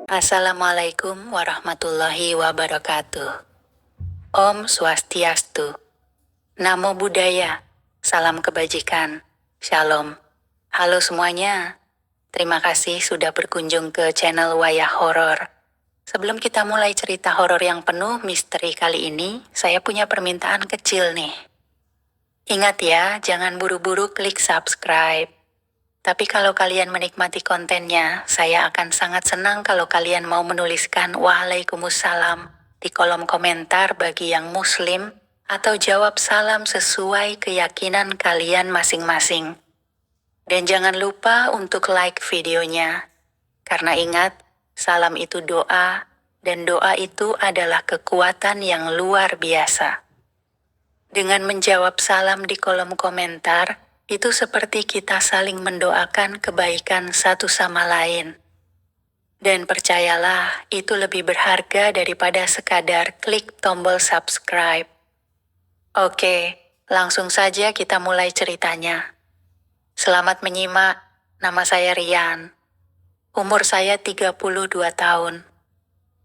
Assalamualaikum warahmatullahi wabarakatuh. Om Swastiastu. Namo Buddhaya. Salam kebajikan. Shalom. Halo semuanya. Terima kasih sudah berkunjung ke channel Wayah Horor. Sebelum kita mulai cerita horor yang penuh misteri kali ini, saya punya permintaan kecil nih. Ingat ya, jangan buru-buru klik subscribe. Tapi kalau kalian menikmati kontennya, saya akan sangat senang kalau kalian mau menuliskan Waalaikumsalam di kolom komentar bagi yang muslim, atau jawab salam sesuai keyakinan kalian masing-masing. Dan jangan lupa untuk like videonya. Karena ingat, salam itu doa, dan doa itu adalah kekuatan yang luar biasa. Dengan menjawab salam di kolom komentar, itu seperti kita saling mendoakan kebaikan satu sama lain. Dan percayalah, itu lebih berharga daripada sekadar klik tombol subscribe. Oke, langsung saja kita mulai ceritanya. Selamat menyimak, nama saya Rian. Umur saya 32 tahun.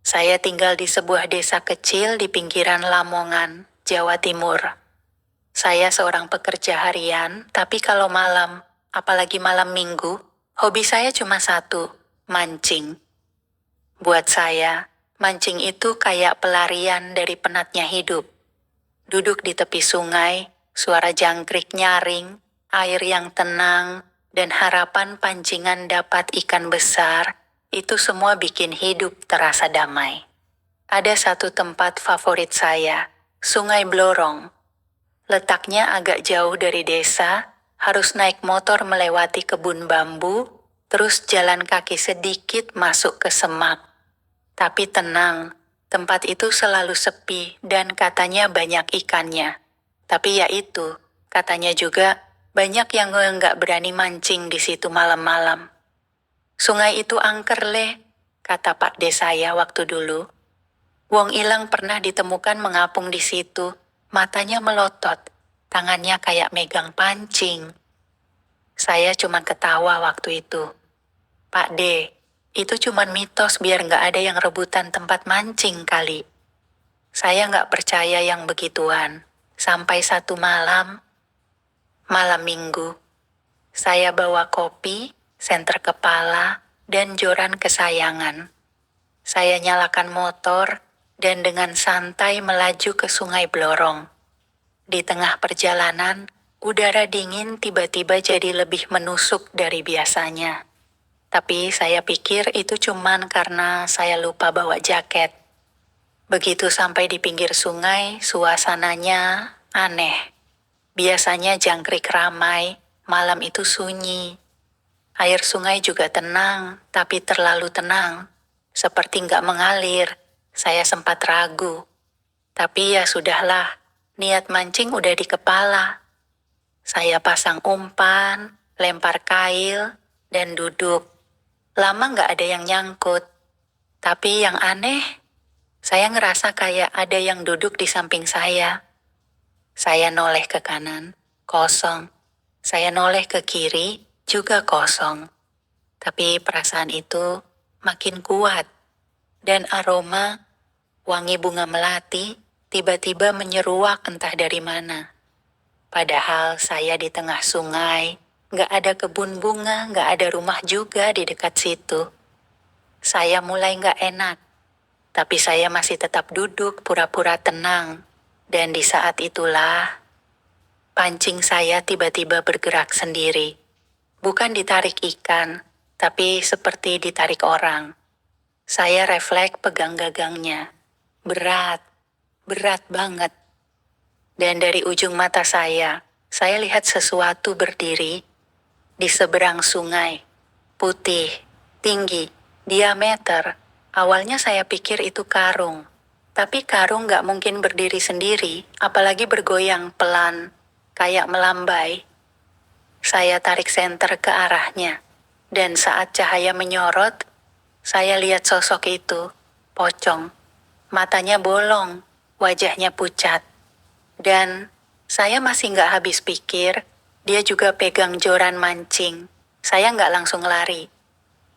Saya tinggal di sebuah desa kecil di pinggiran Lamongan, Jawa Timur. Saya seorang pekerja harian, tapi kalau malam, apalagi malam minggu, hobi saya cuma satu, mancing. Buat saya, mancing itu kayak pelarian dari penatnya hidup. Duduk di tepi sungai, suara jangkrik nyaring, air yang tenang, dan harapan pancingan dapat ikan besar, itu semua bikin hidup terasa damai. Ada satu tempat favorit saya, Sungai Blorong. Letaknya agak jauh dari desa, harus naik motor melewati kebun bambu, terus jalan kaki sedikit masuk ke semak. Tapi tenang, tempat itu selalu sepi dan katanya banyak ikannya. Tapi ya itu, katanya juga banyak yang nggak berani mancing di situ malam-malam. Sungai itu angker leh, kata Pak De saya waktu dulu. Wong ilang pernah ditemukan mengapung di situ. Matanya melotot, tangannya kayak megang pancing. Saya cuma ketawa waktu itu. Pak D, itu cuma mitos biar nggak ada yang rebutan tempat mancing kali. Saya nggak percaya yang begituan. Sampai satu malam minggu, saya bawa kopi, senter kepala, dan joran kesayangan. Saya nyalakan motor, dan dengan santai melaju ke Sungai Blorong. Di tengah perjalanan, udara dingin tiba-tiba jadi lebih menusuk dari biasanya. Tapi saya pikir itu cuman karena saya lupa bawa jaket. Begitu sampai di pinggir sungai, suasananya aneh. Biasanya jangkrik ramai, malam itu sunyi. Air sungai juga tenang, tapi terlalu tenang. Seperti nggak mengalir. Saya sempat ragu. Tapi ya sudahlah, niat mancing udah di kepala. Saya pasang umpan, lempar kail, dan duduk. Lama nggak ada yang nyangkut. Tapi yang aneh, saya ngerasa kayak ada yang duduk di samping saya. Saya noleh ke kanan, kosong. Saya noleh ke kiri, juga kosong. Tapi perasaan itu makin kuat. Dan aroma wangi bunga melati tiba-tiba menyeruak entah dari mana. Padahal saya di tengah sungai, nggak ada kebun bunga, nggak ada rumah juga di dekat situ. Saya mulai nggak enak, tapi saya masih tetap duduk pura-pura tenang. Dan di saat itulah, pancing saya tiba-tiba bergerak sendiri. Bukan ditarik ikan, tapi seperti ditarik orang. Saya refleks pegang gagangnya. Berat banget. Dan dari ujung mata saya lihat sesuatu berdiri di seberang sungai. Putih, tinggi, diameter. Awalnya saya pikir itu karung. Tapi karung gak mungkin berdiri sendiri, apalagi bergoyang pelan, kayak melambai. Saya tarik senter ke arahnya. Dan saat cahaya menyorot, saya lihat sosok itu, pocong. Matanya bolong, wajahnya pucat. Dan saya masih nggak habis pikir, dia juga pegang joran mancing. Saya nggak langsung lari.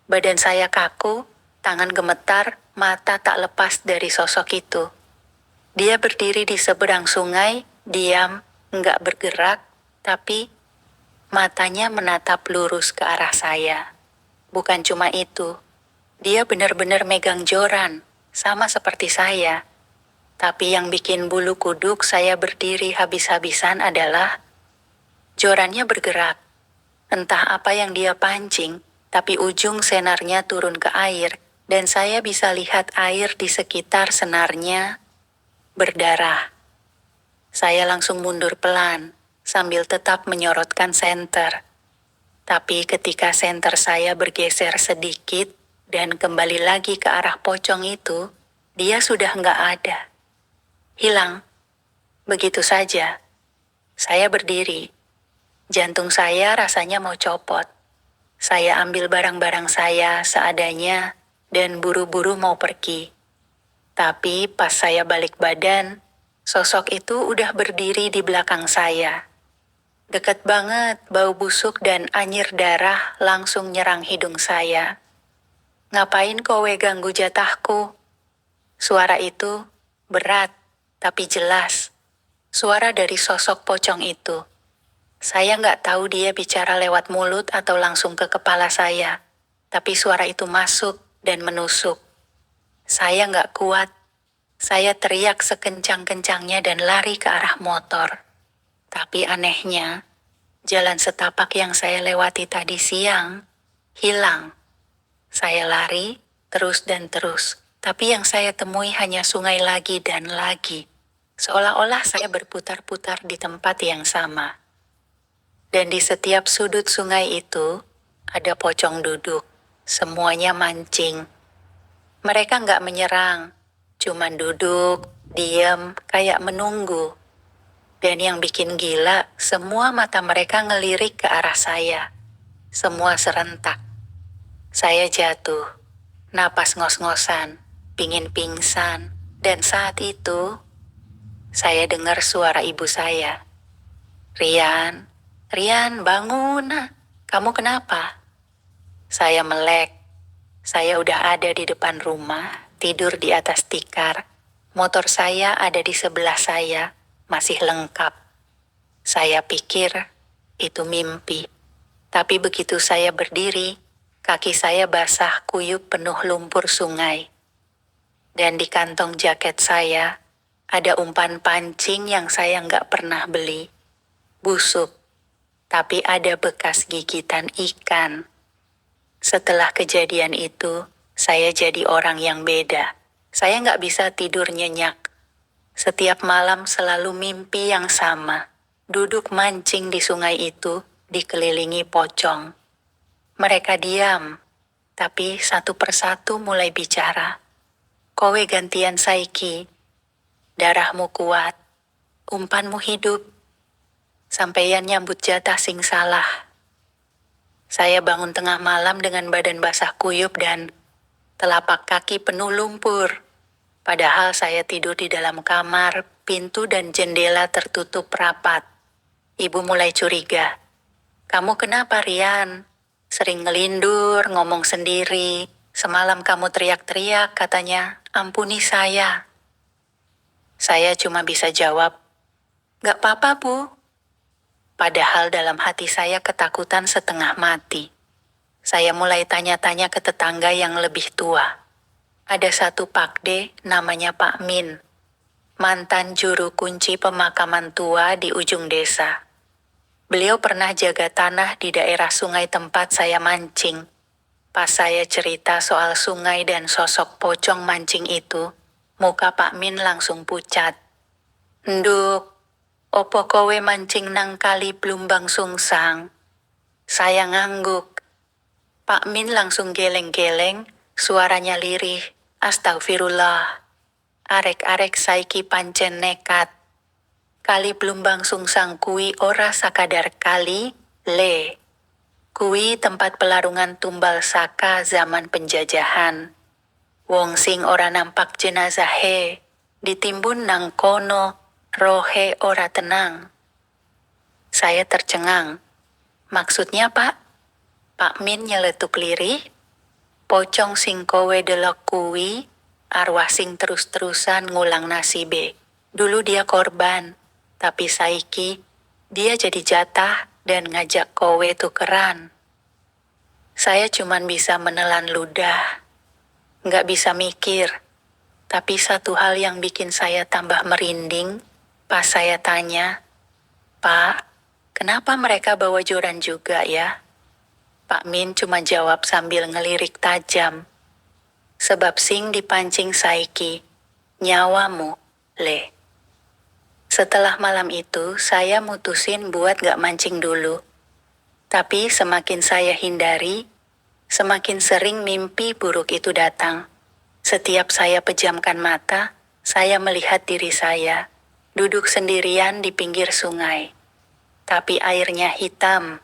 Badan saya kaku, Tangan gemetar, mata tak lepas dari sosok itu. Dia berdiri di seberang sungai, diam, enggak bergerak, tapi matanya menatap lurus ke arah saya. Bukan cuma itu, dia benar-benar megang joran, sama seperti saya. Tapi yang bikin bulu kuduk saya berdiri habis-habisan adalah jorannya bergerak. Entah apa yang dia pancing, tapi ujung senarnya turun ke air, dan saya bisa lihat air di sekitar senarnya berdarah. Saya langsung mundur pelan, sambil tetap menyorotkan senter. Tapi ketika senter saya bergeser sedikit dan kembali lagi ke arah pocong itu, dia sudah nggak ada. Hilang. Begitu saja. Saya berdiri. Jantung saya rasanya mau copot. Saya ambil barang-barang saya seadanya dan buru-buru mau pergi. Tapi pas saya balik badan, sosok itu udah berdiri di belakang saya. Dekat banget, bau busuk dan anyir darah langsung nyerang hidung saya. Ngapain kowe ganggu jatahku? Suara itu berat, tapi jelas. Suara dari sosok pocong itu. Saya nggak tahu dia bicara lewat mulut atau langsung ke kepala saya. Tapi suara itu masuk dan menusuk. Saya nggak kuat. Saya teriak sekencang-kencangnya dan lari ke arah motor. Tapi anehnya, jalan setapak yang saya lewati tadi siang, hilang. Saya lari, terus dan terus. Tapi yang saya temui hanya sungai lagi dan lagi. Seolah-olah saya berputar-putar di tempat yang sama. Dan di setiap sudut sungai itu, ada pocong duduk. Semuanya mancing. Mereka nggak menyerang, cuman duduk, diam, kayak menunggu. Dan yang bikin gila, semua mata mereka ngelirik ke arah saya. Semua serentak. Saya jatuh, napas ngos-ngosan, pingin pingsan. Dan saat itu, saya dengar suara ibu saya. Rian, Rian bangun, kamu kenapa? Saya melek. Saya udah ada di depan rumah, tidur di atas tikar. Motor saya ada di sebelah saya, masih lengkap. Saya pikir itu mimpi. Tapi begitu saya berdiri, kaki saya basah kuyup penuh lumpur sungai. Dan di kantong jaket saya, ada umpan pancing yang saya nggak pernah beli. Busuk, tapi ada bekas gigitan ikan. Setelah kejadian itu, saya jadi orang yang beda. Saya nggak bisa tidur nyenyak. Setiap malam selalu mimpi yang sama. Duduk mancing di sungai itu, dikelilingi pocong. Mereka diam, tapi satu persatu mulai bicara. Kowe gantian saiki, darahmu kuat, umpanmu hidup. Sampeyan nyambut jatah sing salah. Saya bangun tengah malam dengan badan basah kuyup dan telapak kaki penuh lumpur. Padahal saya tidur di dalam kamar, pintu dan jendela tertutup rapat. Ibu mulai curiga. Kamu kenapa, Rian? Sering ngelindur, ngomong sendiri. Semalam kamu teriak-teriak, katanya, ampuni saya. Saya cuma bisa jawab, gak apa-apa, Bu. Padahal dalam hati saya ketakutan setengah mati. Saya mulai tanya-tanya ke tetangga yang lebih tua. Ada satu pakde namanya Pak Min. Mantan juru kunci pemakaman tua di ujung desa. Beliau pernah jaga tanah di daerah sungai tempat saya mancing. Pas saya cerita soal sungai dan sosok pocong mancing itu, muka Pak Min langsung pucat. Nduk, opo kowe mancing nang kali Blumbang Sungsang? Saya ngangguk. Pak Min langsung geleng-geleng, suaranya lirih. Astagfirullah. Arek-arek saiki pancen nekat. Kali Blumbang Sungsang kui ora sakadar kali, le. Kui tempat pelarungan tumbal saka zaman penjajahan. Wong sing ora nampak jenazahe, ditimbun nang kono, rohe ora tenang. Saya tercengang. Maksudnya, Pak? Pak Min nyeletuk lirih. Pocong sing kowe delok kuwi, arwah sing terus-terusan ngulang nasibe. Dulu dia korban, tapi saiki dia jadi jatah dan ngajak kowe tukeran. Saya cuman bisa menelan ludah, nggak bisa mikir. Tapi satu hal yang bikin saya tambah merinding, pas saya tanya, "Pak, kenapa mereka bawa joran juga ya?" Pak Min cuma jawab sambil ngelirik tajam. "Sebab sing dipancing saiki, nyawamu, Le." Setelah malam itu, saya mutusin buat gak mancing dulu. Tapi semakin saya hindari, semakin sering mimpi buruk itu datang. Setiap saya pejamkan mata, saya melihat diri saya, duduk sendirian di pinggir sungai. Tapi airnya hitam,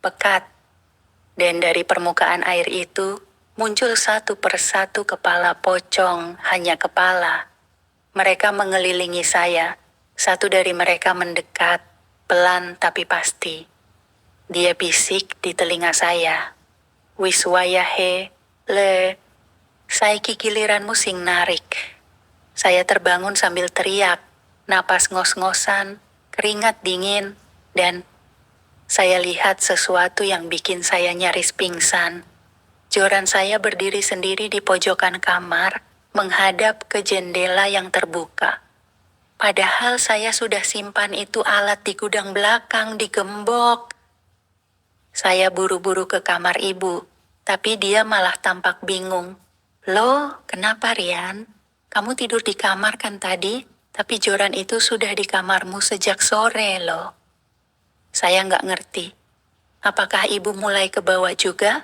pekat. Dan dari permukaan air itu, muncul satu persatu kepala pocong, hanya kepala. Mereka mengelilingi saya. Satu dari mereka mendekat, pelan tapi pasti. Dia bisik di telinga saya. "Wis wayahe, Le. Saiki giliranmu sing narik." Saya terbangun sambil teriak, napas ngos-ngosan, keringat dingin, dan saya lihat sesuatu yang bikin saya nyaris pingsan. Joran saya berdiri sendiri di pojokan kamar, menghadap ke jendela yang terbuka. Padahal saya sudah simpan itu alat di gudang belakang di gembok. Saya buru-buru ke kamar ibu, tapi dia malah tampak bingung. "Loh, kenapa Rian? Kamu tidur di kamar kan tadi? Tapi joran itu sudah di kamarmu sejak sore loh." Saya nggak ngerti. Apakah ibu mulai ke bawah juga?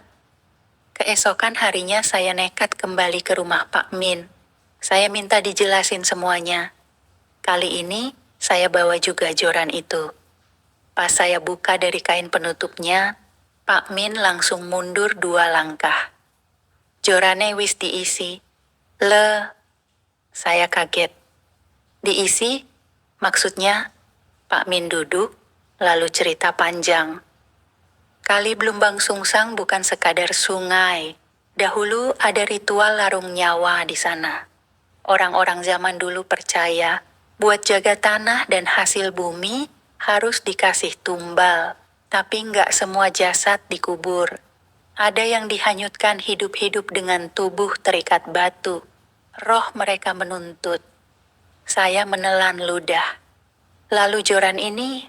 Keesokan harinya saya nekat kembali ke rumah Pak Min. Saya minta dijelasin semuanya. Kali ini, saya bawa juga joran itu. Pas saya buka dari kain penutupnya, Pak Min langsung mundur 2 langkah. "Jorane wis diisi." "Le." Saya kaget. "Diisi?" Maksudnya, Pak Min duduk, lalu cerita panjang. Kali Blumbang Sungsang bukan sekadar sungai. Dahulu ada ritual larung nyawa di sana. Orang-orang zaman dulu percaya, buat jaga tanah dan hasil bumi harus dikasih tumbal, tapi nggak semua jasad dikubur. Ada yang dihanyutkan hidup-hidup dengan tubuh terikat batu. Roh mereka menuntut. Saya menelan ludah. "Lalu joran ini?"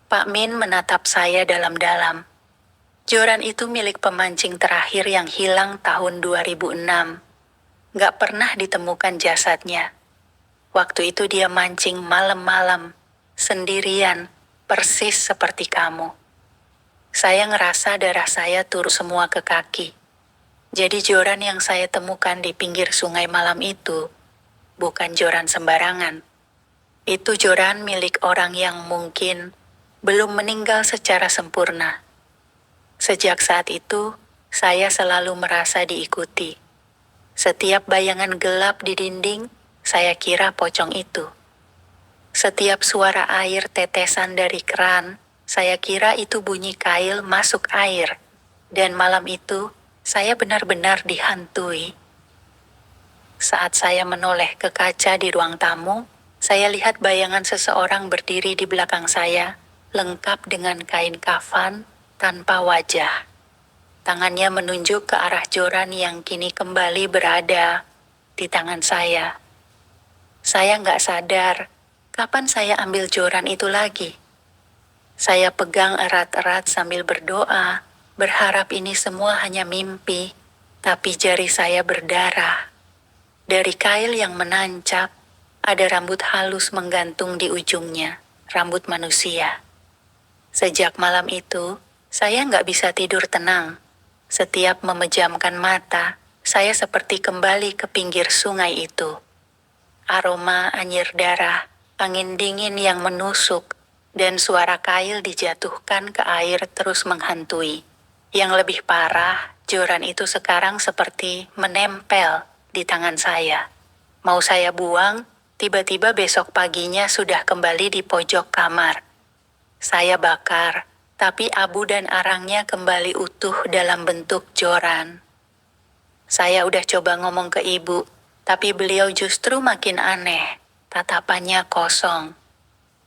Pak Min menatap saya dalam-dalam. "Joran itu milik pemancing terakhir yang hilang tahun 2006. Nggak pernah ditemukan jasadnya. Waktu itu dia mancing malam-malam, sendirian, persis seperti kamu." Saya ngerasa darah saya turun semua ke kaki. Jadi joran yang saya temukan di pinggir sungai malam itu, bukan joran sembarangan. Itu joran milik orang yang mungkin belum meninggal secara sempurna. Sejak saat itu, saya selalu merasa diikuti. Setiap bayangan gelap di dinding, saya kira pocong itu. Setiap suara air tetesan dari keran, saya kira itu bunyi kail masuk air. Dan malam itu, saya benar-benar dihantui. Saat saya menoleh ke kaca di ruang tamu, saya lihat bayangan seseorang berdiri di belakang saya, lengkap dengan kain kafan, tanpa wajah. Tangannya menunjuk ke arah joran yang kini kembali berada di tangan saya. Saya nggak sadar, kapan saya ambil joran itu lagi. Saya pegang erat-erat sambil berdoa, berharap ini semua hanya mimpi, tapi jari saya berdarah. Dari kail yang menancap, ada rambut halus menggantung di ujungnya, rambut manusia. Sejak malam itu, saya nggak bisa tidur tenang. Setiap memejamkan mata, saya seperti kembali ke pinggir sungai itu. Aroma anyir darah, angin dingin yang menusuk, dan suara kail dijatuhkan ke air terus menghantui. Yang lebih parah, joran itu sekarang seperti menempel di tangan saya. Mau saya buang, tiba-tiba besok paginya sudah kembali di pojok kamar. Saya bakar, tapi abu dan arangnya kembali utuh dalam bentuk joran. Saya udah coba ngomong ke ibu, tapi beliau justru makin aneh. Tatapannya kosong.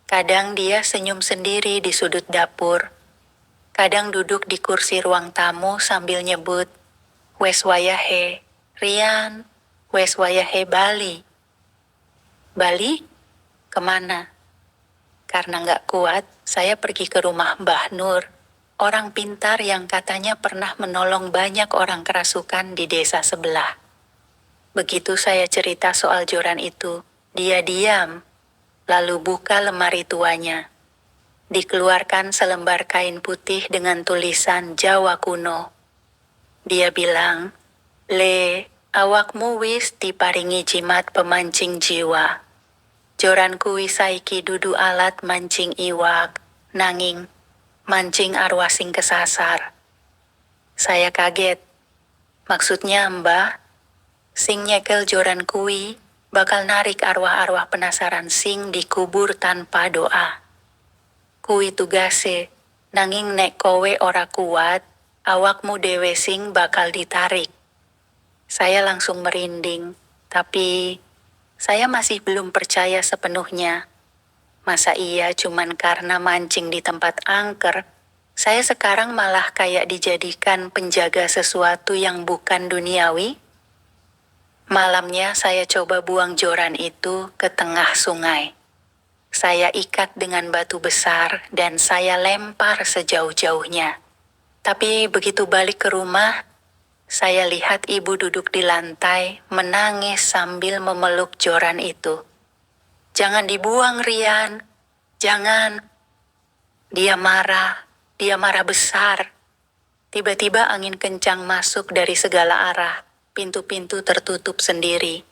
Kadang dia senyum sendiri di sudut dapur. Kadang duduk di kursi ruang tamu sambil nyebut, "Wes wayahe, Rian, wes wayahe Bali." Bali? Kemana? Karena nggak kuat, saya pergi ke rumah Mbah Nur, orang pintar yang katanya pernah menolong banyak orang kerasukan di desa sebelah. Begitu saya cerita soal joran itu, dia diam, lalu buka lemari tuanya. Dikeluarkan selembar kain putih dengan tulisan Jawa kuno. Dia bilang, "Le, awakmu wis diparingi jimat pemancing jiwa. Joran kuwi saiki dudu alat mancing iwak, nanging mancing arwah sing kesasar." Saya kaget. Maksudnya, Mbah, sing nyekel joran kuwi bakal narik arwah-arwah penasaran sing dikubur tanpa doa. Kuwi tugase, nanging nek kowe ora kuat, awakmu dewe sing bakal ditarik. Saya langsung merinding, tapi saya masih belum percaya sepenuhnya. Masa iya cuman karena mancing di tempat angker, saya sekarang malah kayak dijadikan penjaga sesuatu yang bukan duniawi? Malamnya saya coba buang joran itu ke tengah sungai. Saya ikat dengan batu besar dan saya lempar sejauh-jauhnya. Tapi begitu balik ke rumah, saya lihat ibu duduk di lantai menangis sambil memeluk joran itu. "Jangan dibuang, Rian. Jangan." Dia marah besar. Tiba-tiba angin kencang masuk dari segala arah. Pintu-pintu tertutup sendiri.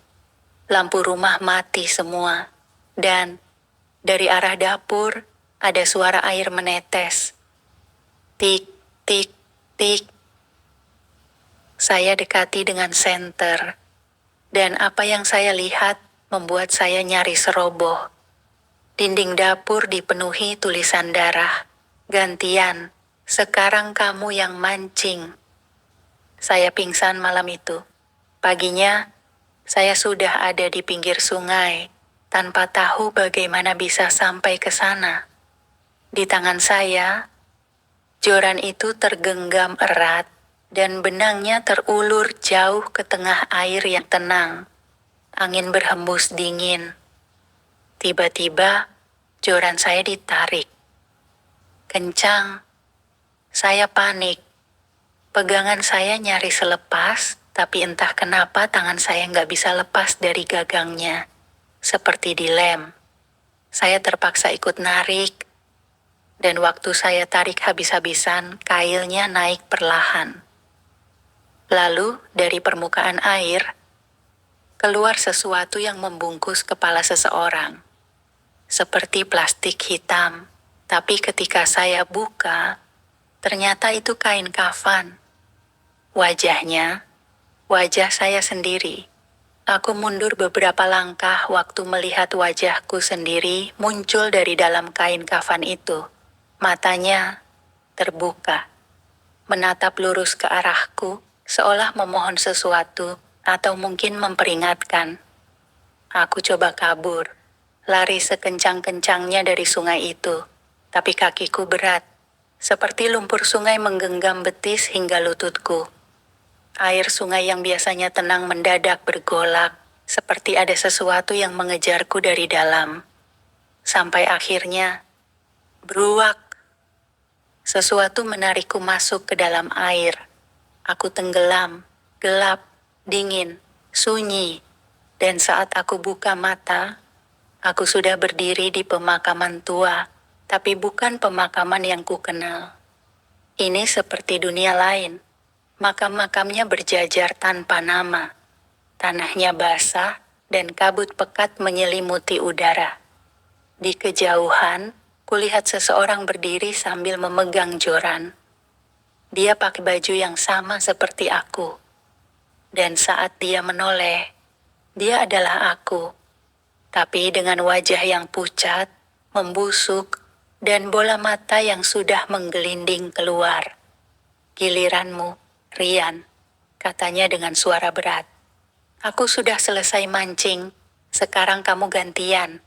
Lampu rumah mati semua. Dan dari arah dapur ada suara air menetes. Tik, tik, tik. Saya dekati dengan senter. Dan apa yang saya lihat membuat saya nyaris roboh. Dinding dapur dipenuhi tulisan darah. "Gantian, sekarang kamu yang mancing." Saya pingsan malam itu. Paginya, saya sudah ada di pinggir sungai, tanpa tahu bagaimana bisa sampai ke sana. Di tangan saya, joran itu tergenggam erat, dan benangnya terulur jauh ke tengah air yang tenang. Angin berhembus dingin. Tiba-tiba, joran saya ditarik. Kencang. Saya panik. Pegangan saya nyaris lepas, tapi entah kenapa tangan saya nggak bisa lepas dari gagangnya. Seperti dilem. Saya terpaksa ikut narik, dan waktu saya tarik habis-habisan, kailnya naik perlahan. Lalu, dari permukaan air, keluar sesuatu yang membungkus kepala seseorang. Seperti plastik hitam, tapi ketika saya buka, ternyata itu kain kafan. Wajahnya, wajah saya sendiri. Aku mundur beberapa langkah waktu melihat wajahku sendiri muncul dari dalam kain kafan itu. Matanya terbuka, menatap lurus ke arahku, seolah memohon sesuatu atau mungkin memperingatkan. Aku coba kabur, lari sekencang-kencangnya dari sungai itu, tapi kakiku berat, seperti lumpur sungai menggenggam betis hingga lututku. Air sungai yang biasanya tenang mendadak bergolak, seperti ada sesuatu yang mengejarku dari dalam. Sampai akhirnya, beruak. Sesuatu menarikku masuk ke dalam air. Aku tenggelam, gelap, dingin, sunyi. Dan saat aku buka mata, aku sudah berdiri di pemakaman tua, tapi bukan pemakaman yang kukenal. Ini seperti dunia lain. Makam-makamnya berjajar tanpa nama. Tanahnya basah dan kabut pekat menyelimuti udara. Di kejauhan, kulihat seseorang berdiri sambil memegang joran. Dia pakai baju yang sama seperti aku. Dan saat dia menoleh, dia adalah aku. Tapi dengan wajah yang pucat, membusuk, dan bola mata yang sudah menggelinding keluar. "Giliranmu, Rian." katanya dengan suara berat. Aku sudah selesai mancing, sekarang kamu gantian.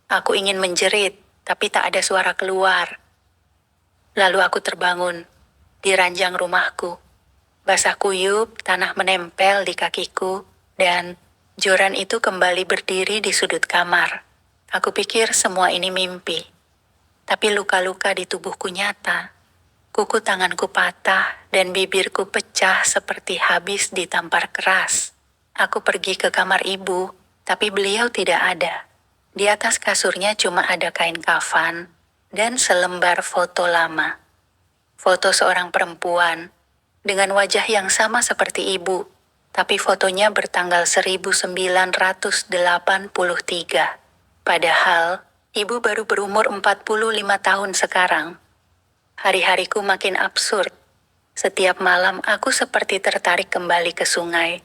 Aku ingin menjerit, tapi tak ada suara keluar. Lalu aku terbangun, di ranjang rumahku. Basah kuyup, tanah menempel di kakiku, dan joran itu kembali berdiri di sudut kamar. Aku pikir semua ini mimpi. Tapi luka-luka di tubuhku nyata. Kuku tanganku patah dan bibirku pecah seperti habis ditampar keras. Aku pergi ke kamar ibu, tapi beliau tidak ada. Di atas kasurnya cuma ada kain kafan dan selembar foto lama. Foto seorang perempuan dengan wajah yang sama seperti ibu, tapi fotonya bertanggal 1983. Padahal, ibu baru berumur 45 tahun sekarang. Hari-hariku makin absurd. Setiap malam aku seperti tertarik kembali ke sungai.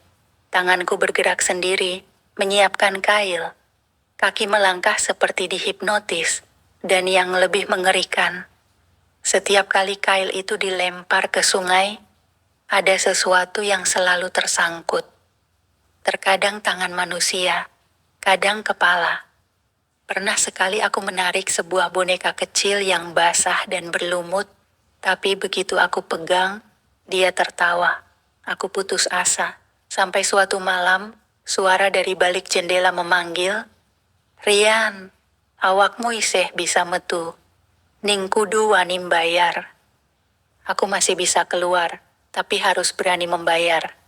Tanganku bergerak sendiri, menyiapkan kail. Kaki melangkah seperti dihipnotis, dan yang lebih mengerikan, setiap kali kail itu dilempar ke sungai, ada sesuatu yang selalu tersangkut. Terkadang tangan manusia, kadang kepala. Pernah sekali aku menarik sebuah boneka kecil yang basah dan berlumut, tapi begitu aku pegang, dia tertawa. Aku putus asa. Sampai suatu malam, suara dari balik jendela memanggil, "Rian, awakmu isih bisa metu. Ning kudu wani mbayar." Aku masih bisa keluar, tapi harus berani membayar.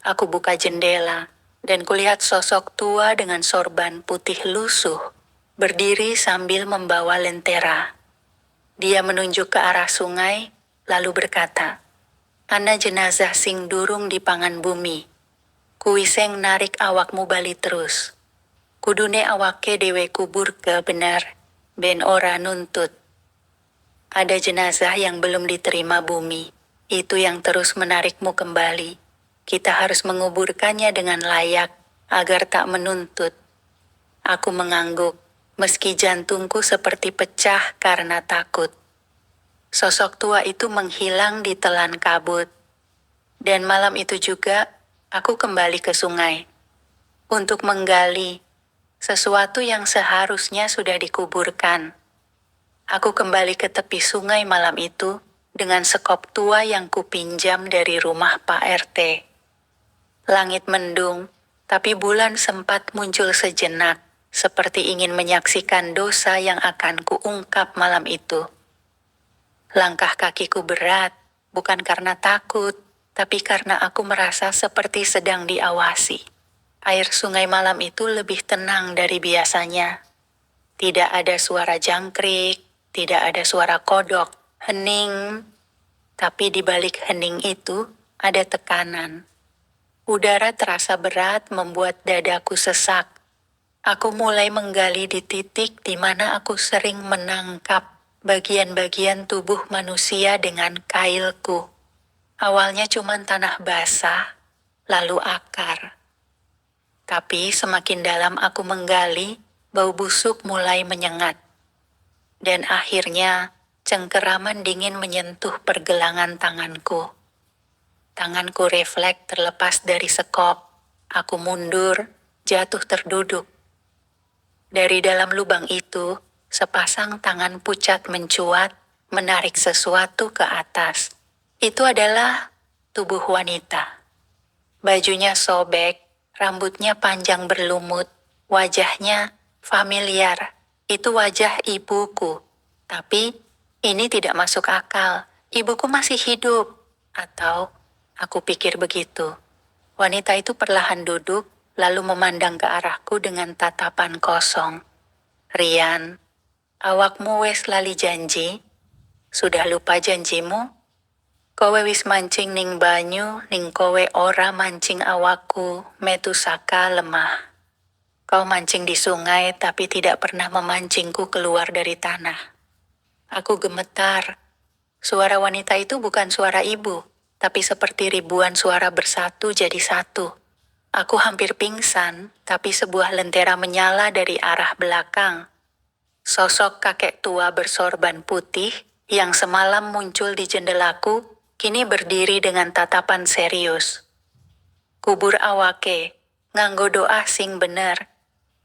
Aku buka jendela, dan kulihat sosok tua dengan sorban putih lusuh, berdiri sambil membawa lentera. Dia menunjuk ke arah sungai, lalu berkata, "Ana jenazah sing durung di pangan bumi. Kuwiseng narik awakmu bali terus. Kudune awake dewe kubur ke benar, ben ora nuntut." Ada jenazah yang belum diterima bumi, itu yang terus menarikmu kembali. Kita harus menguburkannya dengan layak, agar tak menuntut. Aku mengangguk, meski jantungku seperti pecah karena takut. Sosok tua itu menghilang di telan kabut. Dan malam itu juga, aku kembali ke sungai. Untuk menggali sesuatu yang seharusnya sudah dikuburkan. Aku kembali ke tepi sungai malam itu dengan sekop tua yang kupinjam dari rumah Pak RT. Langit mendung, tapi bulan sempat muncul sejenak, seperti ingin menyaksikan dosa yang akan kuungkap malam itu. Langkah kakiku berat, bukan karena takut, tapi karena aku merasa seperti sedang diawasi. Air sungai malam itu lebih tenang dari biasanya. Tidak ada suara jangkrik, tidak ada suara kodok, hening. Tapi di balik hening itu ada tekanan. Udara terasa berat membuat dadaku sesak. Aku mulai menggali di titik di mana aku sering menangkap bagian-bagian tubuh manusia dengan kailku. Awalnya cuma tanah basah, lalu akar. Tapi semakin dalam aku menggali, bau busuk mulai menyengat. Dan akhirnya, cengkeraman dingin menyentuh pergelangan tanganku. Tanganku refleks terlepas dari sekop. Aku mundur, jatuh terduduk. Dari dalam lubang itu, sepasang tangan pucat mencuat, menarik sesuatu ke atas. Itu adalah tubuh wanita. Bajunya sobek, rambutnya panjang berlumut, wajahnya familiar. Itu wajah ibuku. Tapi ini tidak masuk akal. Ibuku masih hidup. Atau aku pikir begitu. Wanita itu perlahan duduk, lalu memandang ke arahku dengan tatapan kosong. "Rian, awakmu wes lali janji? Sudah lupa janjimu? Kowe wis mancing ning banyu, ning kowe ora mancing awakku, metu saka lemah. Kau mancing di sungai tapi tidak pernah memancingku keluar dari tanah." Aku gemetar. Suara wanita itu bukan suara ibu, tapi seperti ribuan suara bersatu jadi satu. Aku hampir pingsan, tapi sebuah lentera menyala dari arah belakang. Sosok kakek tua bersorban putih yang semalam muncul di jendelaku, kini berdiri dengan tatapan serius. Kubur awake, nganggo doa sing bener.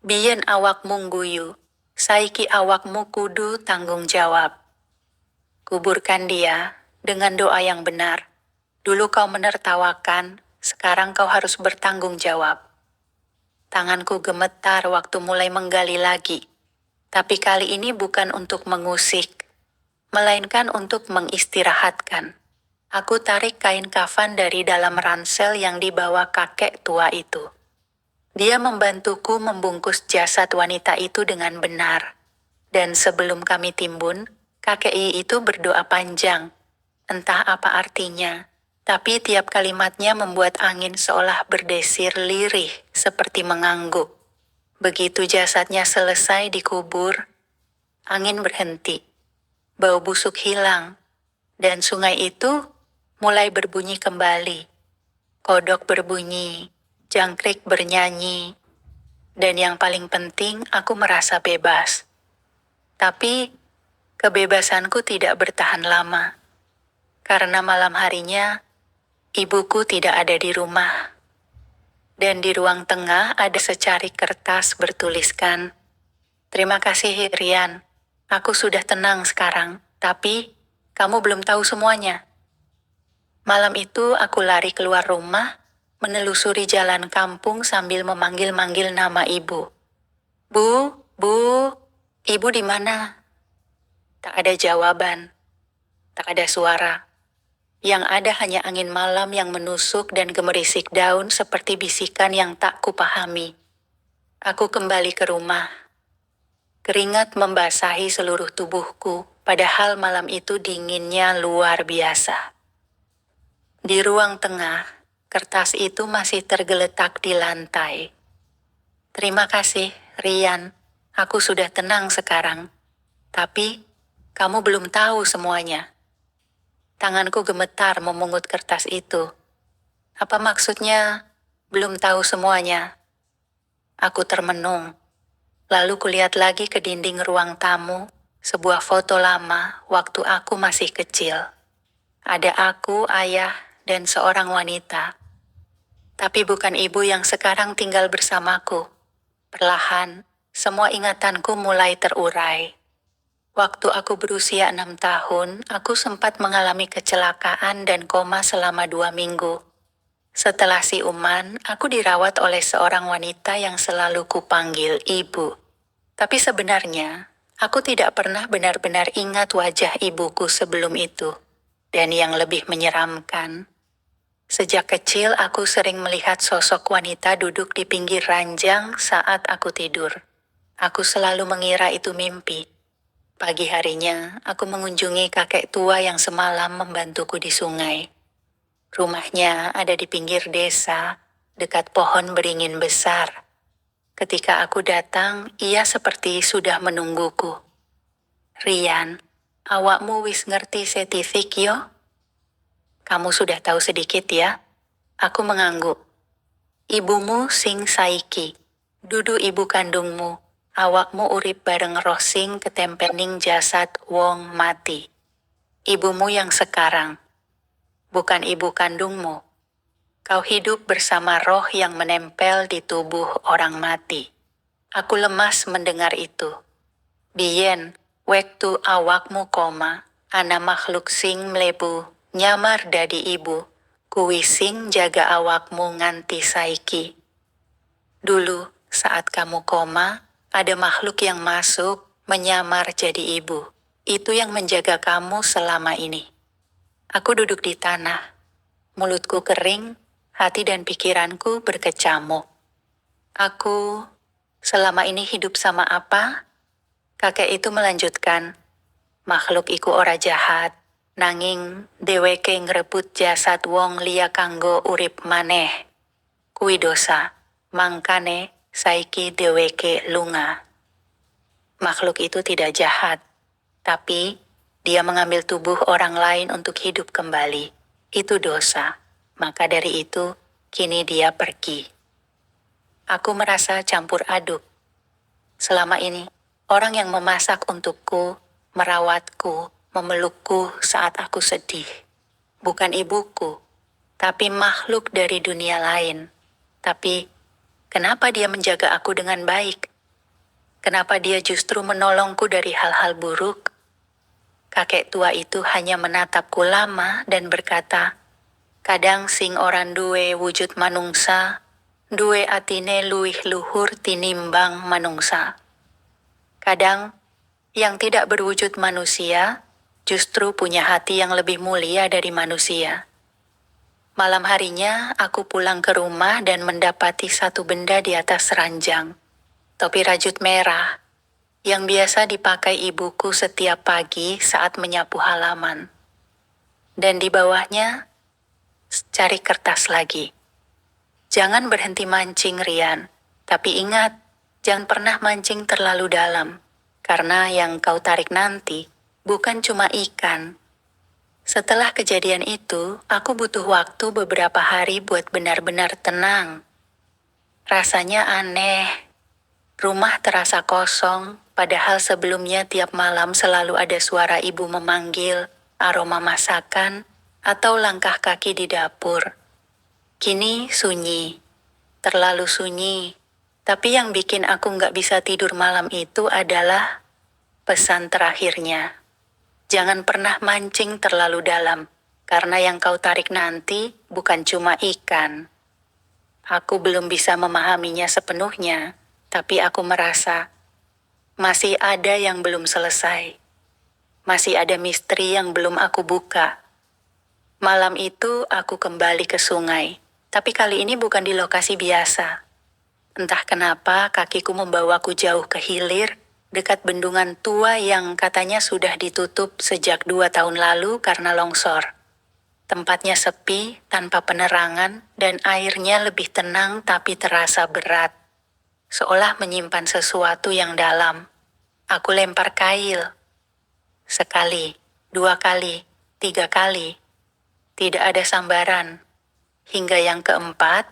Biyen awakmu ngguyu, saiki awakmu kudu tanggung jawab. Kuburkan dia dengan doa yang benar. Dulu kau menertawakan, sekarang kau harus bertanggung jawab. Tanganku gemetar waktu mulai menggali lagi. Tapi kali ini bukan untuk mengusik, melainkan untuk mengistirahatkan. Aku tarik kain kafan dari dalam ransel yang dibawa kakek tua itu. Dia membantuku membungkus jasad wanita itu dengan benar. Dan sebelum kami timbun, kakek itu berdoa panjang. Entah apa artinya, tapi tiap kalimatnya membuat angin seolah berdesir lirih seperti mengangguk. Begitu jasadnya selesai dikubur, angin berhenti. Bau busuk hilang, dan sungai itu mulai berbunyi kembali. Kodok berbunyi, jangkrik bernyanyi, dan yang paling penting aku merasa bebas. Tapi kebebasanku tidak bertahan lama, karena malam harinya ibuku tidak ada di rumah. Dan di ruang tengah ada secarik kertas bertuliskan, "Terima kasih Rian, aku sudah tenang sekarang, tapi kamu belum tahu semuanya." Malam itu aku lari keluar rumah, menelusuri jalan kampung sambil memanggil-manggil nama ibu. Bu, ibu di mana? Tak ada jawaban, tak ada suara. Yang ada hanya angin malam yang menusuk dan gemerisik daun seperti bisikan yang tak kupahami. Aku kembali ke rumah. Keringat membasahi seluruh tubuhku, padahal malam itu dinginnya luar biasa. Di ruang tengah, kertas itu masih tergeletak di lantai. "Terima kasih, Rian. Aku sudah tenang sekarang. Tapi, kamu belum tahu semuanya." Tanganku gemetar memungut kertas itu. Apa maksudnya, belum tahu semuanya? Aku termenung. Lalu kulihat lagi ke dinding ruang tamu, sebuah foto lama waktu aku masih kecil. Ada aku, ayah, dan seorang wanita. Tapi bukan ibu yang sekarang tinggal bersamaku. Perlahan, semua ingatanku mulai terurai. Waktu aku berusia 6 tahun, aku sempat mengalami kecelakaan dan koma selama 2 minggu. Setelah siuman, aku dirawat oleh seorang wanita yang selalu kupanggil ibu. Tapi sebenarnya, aku tidak pernah benar-benar ingat wajah ibuku sebelum itu. Dan yang lebih menyeramkan, sejak kecil aku sering melihat sosok wanita duduk di pinggir ranjang saat aku tidur. Aku selalu mengira itu mimpi. Pagi harinya, aku mengunjungi kakek tua yang semalam membantuku di sungai. Rumahnya ada di pinggir desa, dekat pohon beringin besar. Ketika aku datang, ia seperti sudah menungguku. "Rian, awakmu wis ngerti setifik yo?" "Kamu sudah tahu sedikit ya?" Aku mengangguk. "Ibumu sing saiki, dudu ibu kandungmu. Awakmu urip bareng roh sing ketempening jasad wong mati. Ibumu yang sekarang, bukan ibu kandungmu. Kau hidup bersama roh yang menempel di tubuh orang mati." Aku lemas mendengar itu. "Biyen, wektu awakmu koma, ana makhluk sing mlebu, nyamar dadi ibu, kuwi sing jaga awakmu nganti saiki. Dulu, saat kamu koma, ada makhluk yang masuk, menyamar jadi ibu. Itu yang menjaga kamu selama ini." Aku duduk di tanah. Mulutku kering, hati dan pikiranku berkecamuk. Aku selama ini hidup sama apa? Kakek itu melanjutkan, "Makhluk iku ora jahat, nanging dheweke ngrebut jasad wong liya kanggo urip maneh. Kuwi dosa, mangkane saiki dheweke lunga." Makhluk itu tidak jahat, tapi dia mengambil tubuh orang lain untuk hidup kembali. Itu dosa, maka dari itu kini dia pergi. Aku merasa campur aduk. Selama ini, orang yang memasak untukku, merawatku, memelukku saat aku sedih, bukan ibuku, tapi makhluk dari dunia lain. Tapi, kenapa dia menjaga aku dengan baik? Kenapa dia justru menolongku dari hal-hal buruk? Kakek tua itu hanya menatapku lama dan berkata, "Kadang sing orang duwe wujud manungsa, duwe atine luwih luhur tinimbang manungsa." Kadang, yang tidak berwujud manusia justru punya hati yang lebih mulia dari manusia. Malam harinya, aku pulang ke rumah dan mendapati satu benda di atas ranjang. Topi rajut merah, yang biasa dipakai ibuku setiap pagi saat menyapu halaman. Dan di bawahnya, cari kertas lagi. Jangan berhenti mancing, Rian. Tapi ingat, jangan pernah mancing terlalu dalam. Karena yang kau tarik nanti bukan cuma ikan. Setelah kejadian itu, aku butuh waktu beberapa hari buat benar-benar tenang. Rasanya aneh. Rumah terasa kosong, padahal sebelumnya tiap malam selalu ada suara ibu memanggil, aroma masakan, atau langkah kaki di dapur. Kini sunyi, terlalu sunyi. Tapi yang bikin aku nggak bisa tidur malam itu adalah pesan terakhirnya. Jangan pernah mancing terlalu dalam, karena yang kau tarik nanti bukan cuma ikan. Aku belum bisa memahaminya sepenuhnya, tapi aku merasa masih ada yang belum selesai. Masih ada misteri yang belum aku buka. Malam itu aku kembali ke sungai. Tapi kali ini bukan di lokasi biasa. Entah kenapa kakiku membawaku jauh ke hilir, dekat bendungan tua yang katanya sudah ditutup sejak 2 tahun lalu karena longsor. Tempatnya sepi, tanpa penerangan, dan airnya lebih tenang tapi terasa berat. Seolah menyimpan sesuatu yang dalam. Aku lempar kail. Sekali, 2 kali, 3 kali. Tidak ada sambaran. Hingga yang keempat,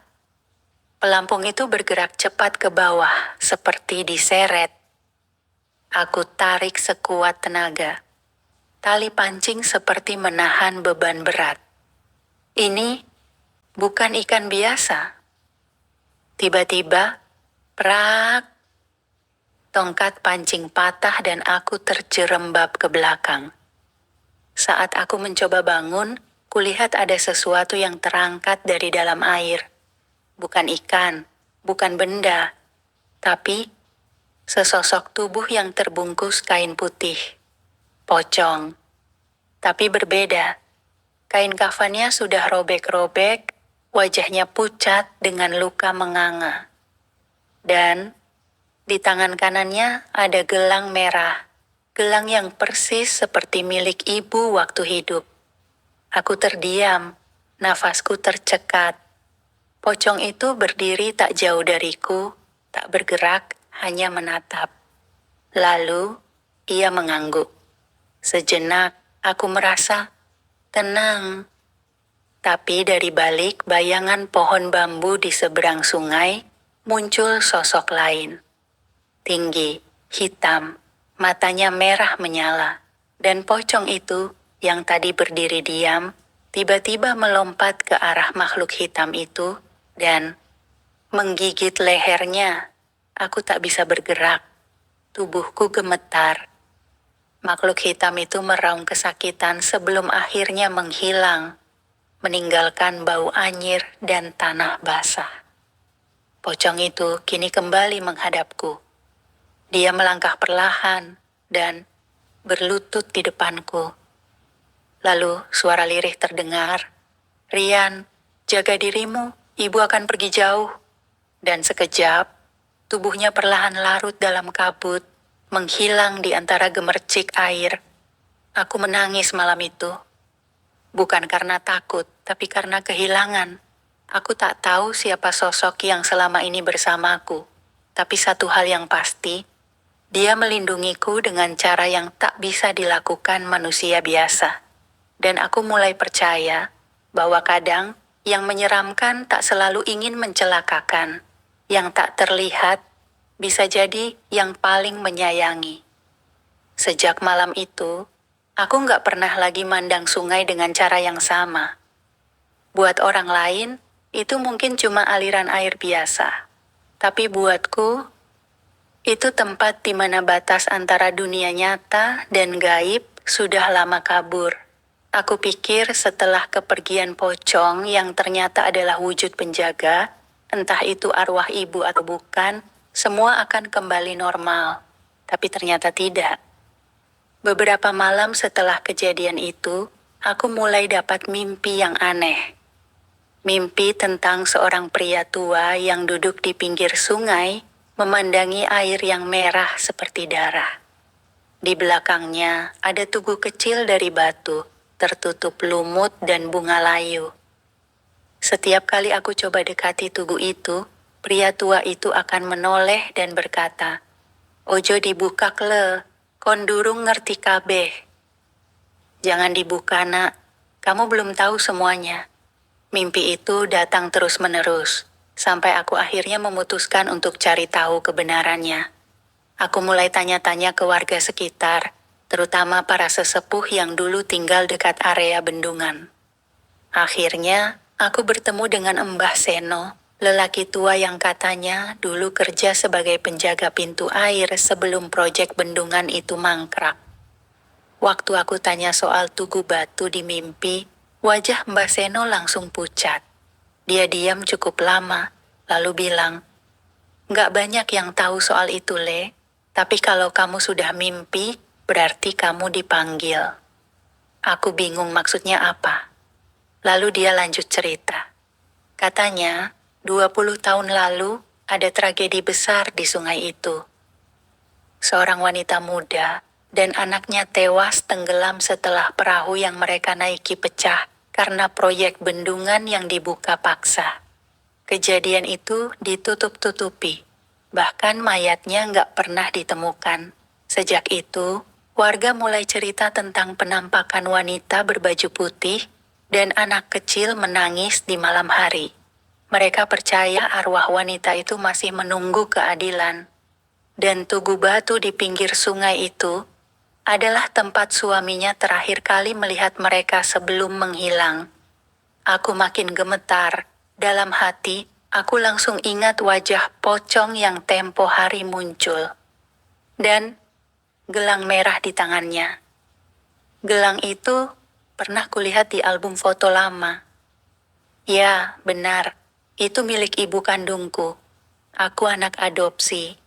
pelampung itu bergerak cepat ke bawah, seperti diseret. Aku tarik sekuat tenaga. Tali pancing seperti menahan beban berat. Ini bukan ikan biasa. Tiba-tiba, prak, tongkat pancing patah dan aku terjerembab ke belakang. Saat aku mencoba bangun, kulihat ada sesuatu yang terangkat dari dalam air. Bukan ikan, bukan benda, tapi sesosok tubuh yang terbungkus kain putih. Pocong. Tapi berbeda. Kain kafannya sudah robek-robek, wajahnya pucat dengan luka menganga. Dan di tangan kanannya ada gelang merah. Gelang yang persis seperti milik ibu waktu hidup. Aku terdiam, nafasku tercekat. Pocong itu berdiri tak jauh dariku, tak bergerak, hanya menatap. Lalu, ia mengangguk. Sejenak, aku merasa tenang. Tapi dari balik bayangan pohon bambu di seberang sungai, muncul sosok lain. Tinggi, hitam, matanya merah menyala. Dan pocong itu yang tadi berdiri diam, tiba-tiba melompat ke arah makhluk hitam itu dan menggigit lehernya. Aku tak bisa bergerak. Tubuhku gemetar. Makhluk hitam itu meraung kesakitan sebelum akhirnya menghilang, meninggalkan bau anyir dan tanah basah. Pocong itu kini kembali menghadapku. Dia melangkah perlahan dan berlutut di depanku. Lalu suara lirih terdengar, "Rian, jaga dirimu, ibu akan pergi jauh." Dan sekejap, tubuhnya perlahan larut dalam kabut, menghilang di antara gemercik air. Aku menangis malam itu. Bukan karena takut, tapi karena kehilangan. Aku tak tahu siapa sosok yang selama ini bersamaku. Tapi satu hal yang pasti, dia melindungiku dengan cara yang tak bisa dilakukan manusia biasa. Dan aku mulai percaya bahwa kadang yang menyeramkan tak selalu ingin mencelakakan. Yang tak terlihat bisa jadi yang paling menyayangi. Sejak malam itu, aku nggak pernah lagi mandang sungai dengan cara yang sama. Buat orang lain, itu mungkin cuma aliran air biasa. Tapi buatku, itu tempat di mana batas antara dunia nyata dan gaib sudah lama kabur. Aku pikir setelah kepergian pocong yang ternyata adalah wujud penjaga, entah itu arwah ibu atau bukan, semua akan kembali normal. Tapi ternyata tidak. Beberapa malam setelah kejadian itu, aku mulai dapat mimpi yang aneh. Mimpi tentang seorang pria tua yang duduk di pinggir sungai, memandangi air yang merah seperti darah. Di belakangnya ada tugu kecil dari batu, tertutup lumut dan bunga layu. Setiap kali aku coba dekati tugu itu, pria tua itu akan menoleh dan berkata, "Ojo dibuka le, kon durung ngerti kabeh." "Jangan dibuka nak, kamu belum tahu semuanya." Mimpi itu datang terus-menerus, sampai aku akhirnya memutuskan untuk cari tahu kebenarannya. Aku mulai tanya-tanya ke warga sekitar, terutama para sesepuh yang dulu tinggal dekat area bendungan. Akhirnya, aku bertemu dengan Mbah Seno, lelaki tua yang katanya dulu kerja sebagai penjaga pintu air sebelum proyek bendungan itu mangkrak. Waktu aku tanya soal tugu batu di mimpi, wajah Mbah Seno langsung pucat. Dia diam cukup lama, lalu bilang, "Nggak banyak yang tahu soal itu, Le. Tapi kalau kamu sudah mimpi, berarti kamu dipanggil." Aku bingung maksudnya apa. Lalu dia lanjut cerita. Katanya, 20 tahun lalu, ada tragedi besar di sungai itu. Seorang wanita muda dan anaknya tewas tenggelam setelah perahu yang mereka naiki pecah karena proyek bendungan yang dibuka paksa. Kejadian itu ditutup-tutupi, bahkan mayatnya nggak pernah ditemukan. Sejak itu, warga mulai cerita tentang penampakan wanita berbaju putih dan anak kecil menangis di malam hari. Mereka percaya arwah wanita itu masih menunggu keadilan. Dan tugu batu di pinggir sungai itu adalah tempat suaminya terakhir kali melihat mereka sebelum menghilang. Aku makin gemetar. Dalam hati, aku langsung ingat wajah pocong yang tempo hari muncul. Dan gelang merah di tangannya. Gelang itu pernah kulihat di album foto lama. Ya, benar. Itu milik ibu kandungku. Aku anak adopsi.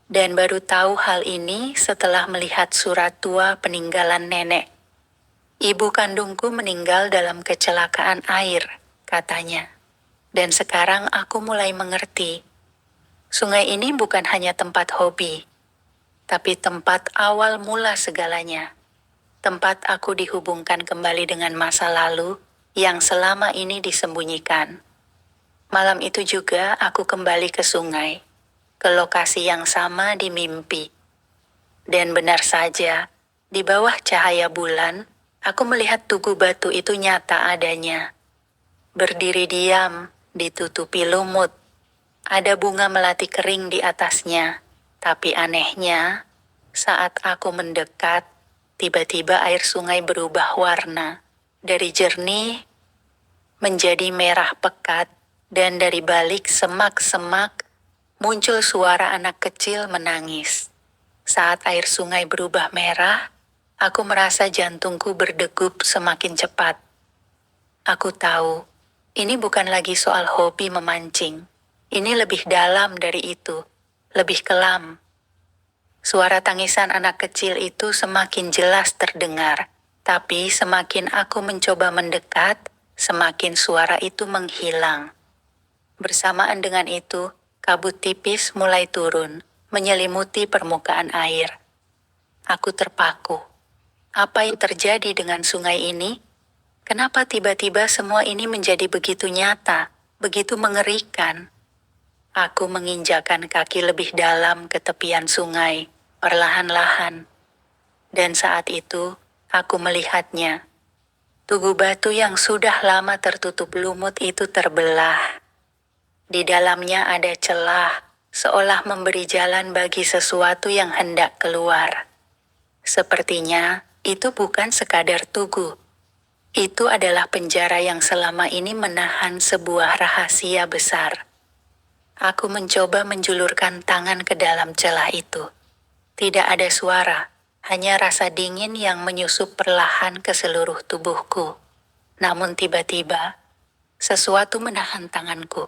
Dan baru tahu hal ini setelah melihat surat tua peninggalan nenek. Ibu kandungku meninggal dalam kecelakaan air, katanya. Dan sekarang aku mulai mengerti. Sungai ini bukan hanya tempat hobi, tapi tempat awal mula segalanya. Tempat aku dihubungkan kembali dengan masa lalu yang selama ini disembunyikan. Malam itu juga aku kembali ke sungai, ke lokasi yang sama di mimpi. Dan benar saja, di bawah cahaya bulan, aku melihat tugu batu itu nyata adanya. Berdiri diam, ditutupi lumut. Ada bunga melati kering di atasnya. Tapi anehnya, saat aku mendekat, tiba-tiba air sungai berubah warna. Dari jernih, menjadi merah pekat, dan dari balik semak-semak, muncul suara anak kecil menangis. Saat air sungai berubah merah, aku merasa jantungku berdegup semakin cepat. Aku tahu, ini bukan lagi soal hobi memancing. Ini lebih dalam dari itu, lebih kelam. Suara tangisan anak kecil itu semakin jelas terdengar, tapi semakin aku mencoba mendekat, semakin suara itu menghilang. Bersamaan dengan itu, kabut tipis mulai turun, menyelimuti permukaan air. Aku terpaku. Apa yang terjadi dengan sungai ini? Kenapa tiba-tiba semua ini menjadi begitu nyata, begitu mengerikan? Aku menginjakan kaki lebih dalam ke tepian sungai, perlahan-lahan. Dan saat itu, aku melihatnya. Tugu batu yang sudah lama tertutup lumut itu terbelah. Di dalamnya ada celah, seolah memberi jalan bagi sesuatu yang hendak keluar. Sepertinya, itu bukan sekadar tugu. Itu adalah penjara yang selama ini menahan sebuah rahasia besar. Aku mencoba menjulurkan tangan ke dalam celah itu. Tidak ada suara, hanya rasa dingin yang menyusup perlahan ke seluruh tubuhku. Namun tiba-tiba, sesuatu menahan tanganku.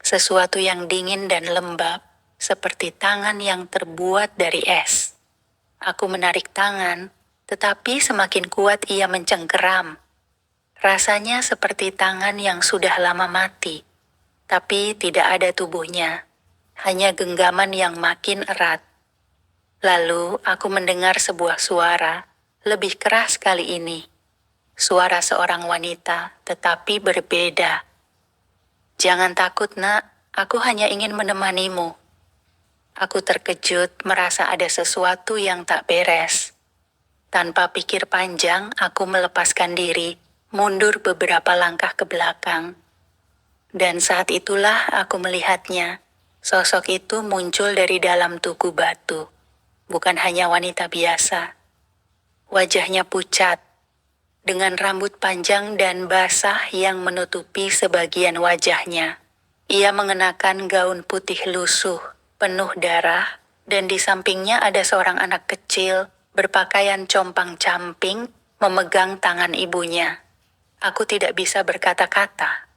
Sesuatu yang dingin dan lembab, seperti tangan yang terbuat dari es. Aku menarik tangan, tetapi semakin kuat ia mencengkeram. Rasanya seperti tangan yang sudah lama mati, tapi tidak ada tubuhnya, hanya genggaman yang makin erat. Lalu aku mendengar sebuah suara, lebih keras kali ini. Suara seorang wanita, tetapi berbeda. "Jangan takut, Nak. Aku hanya ingin menemanimu." Aku terkejut merasa ada sesuatu yang tak beres. Tanpa pikir panjang, aku melepaskan diri, mundur beberapa langkah ke belakang. Dan saat itulah aku melihatnya. Sosok itu muncul dari dalam tugu batu. Bukan hanya wanita biasa. Wajahnya pucat, dengan rambut panjang dan basah yang menutupi sebagian wajahnya. Ia mengenakan gaun putih lusuh, penuh darah, dan di sampingnya ada seorang anak kecil, berpakaian compang-camping, memegang tangan ibunya. Aku tidak bisa berkata-kata.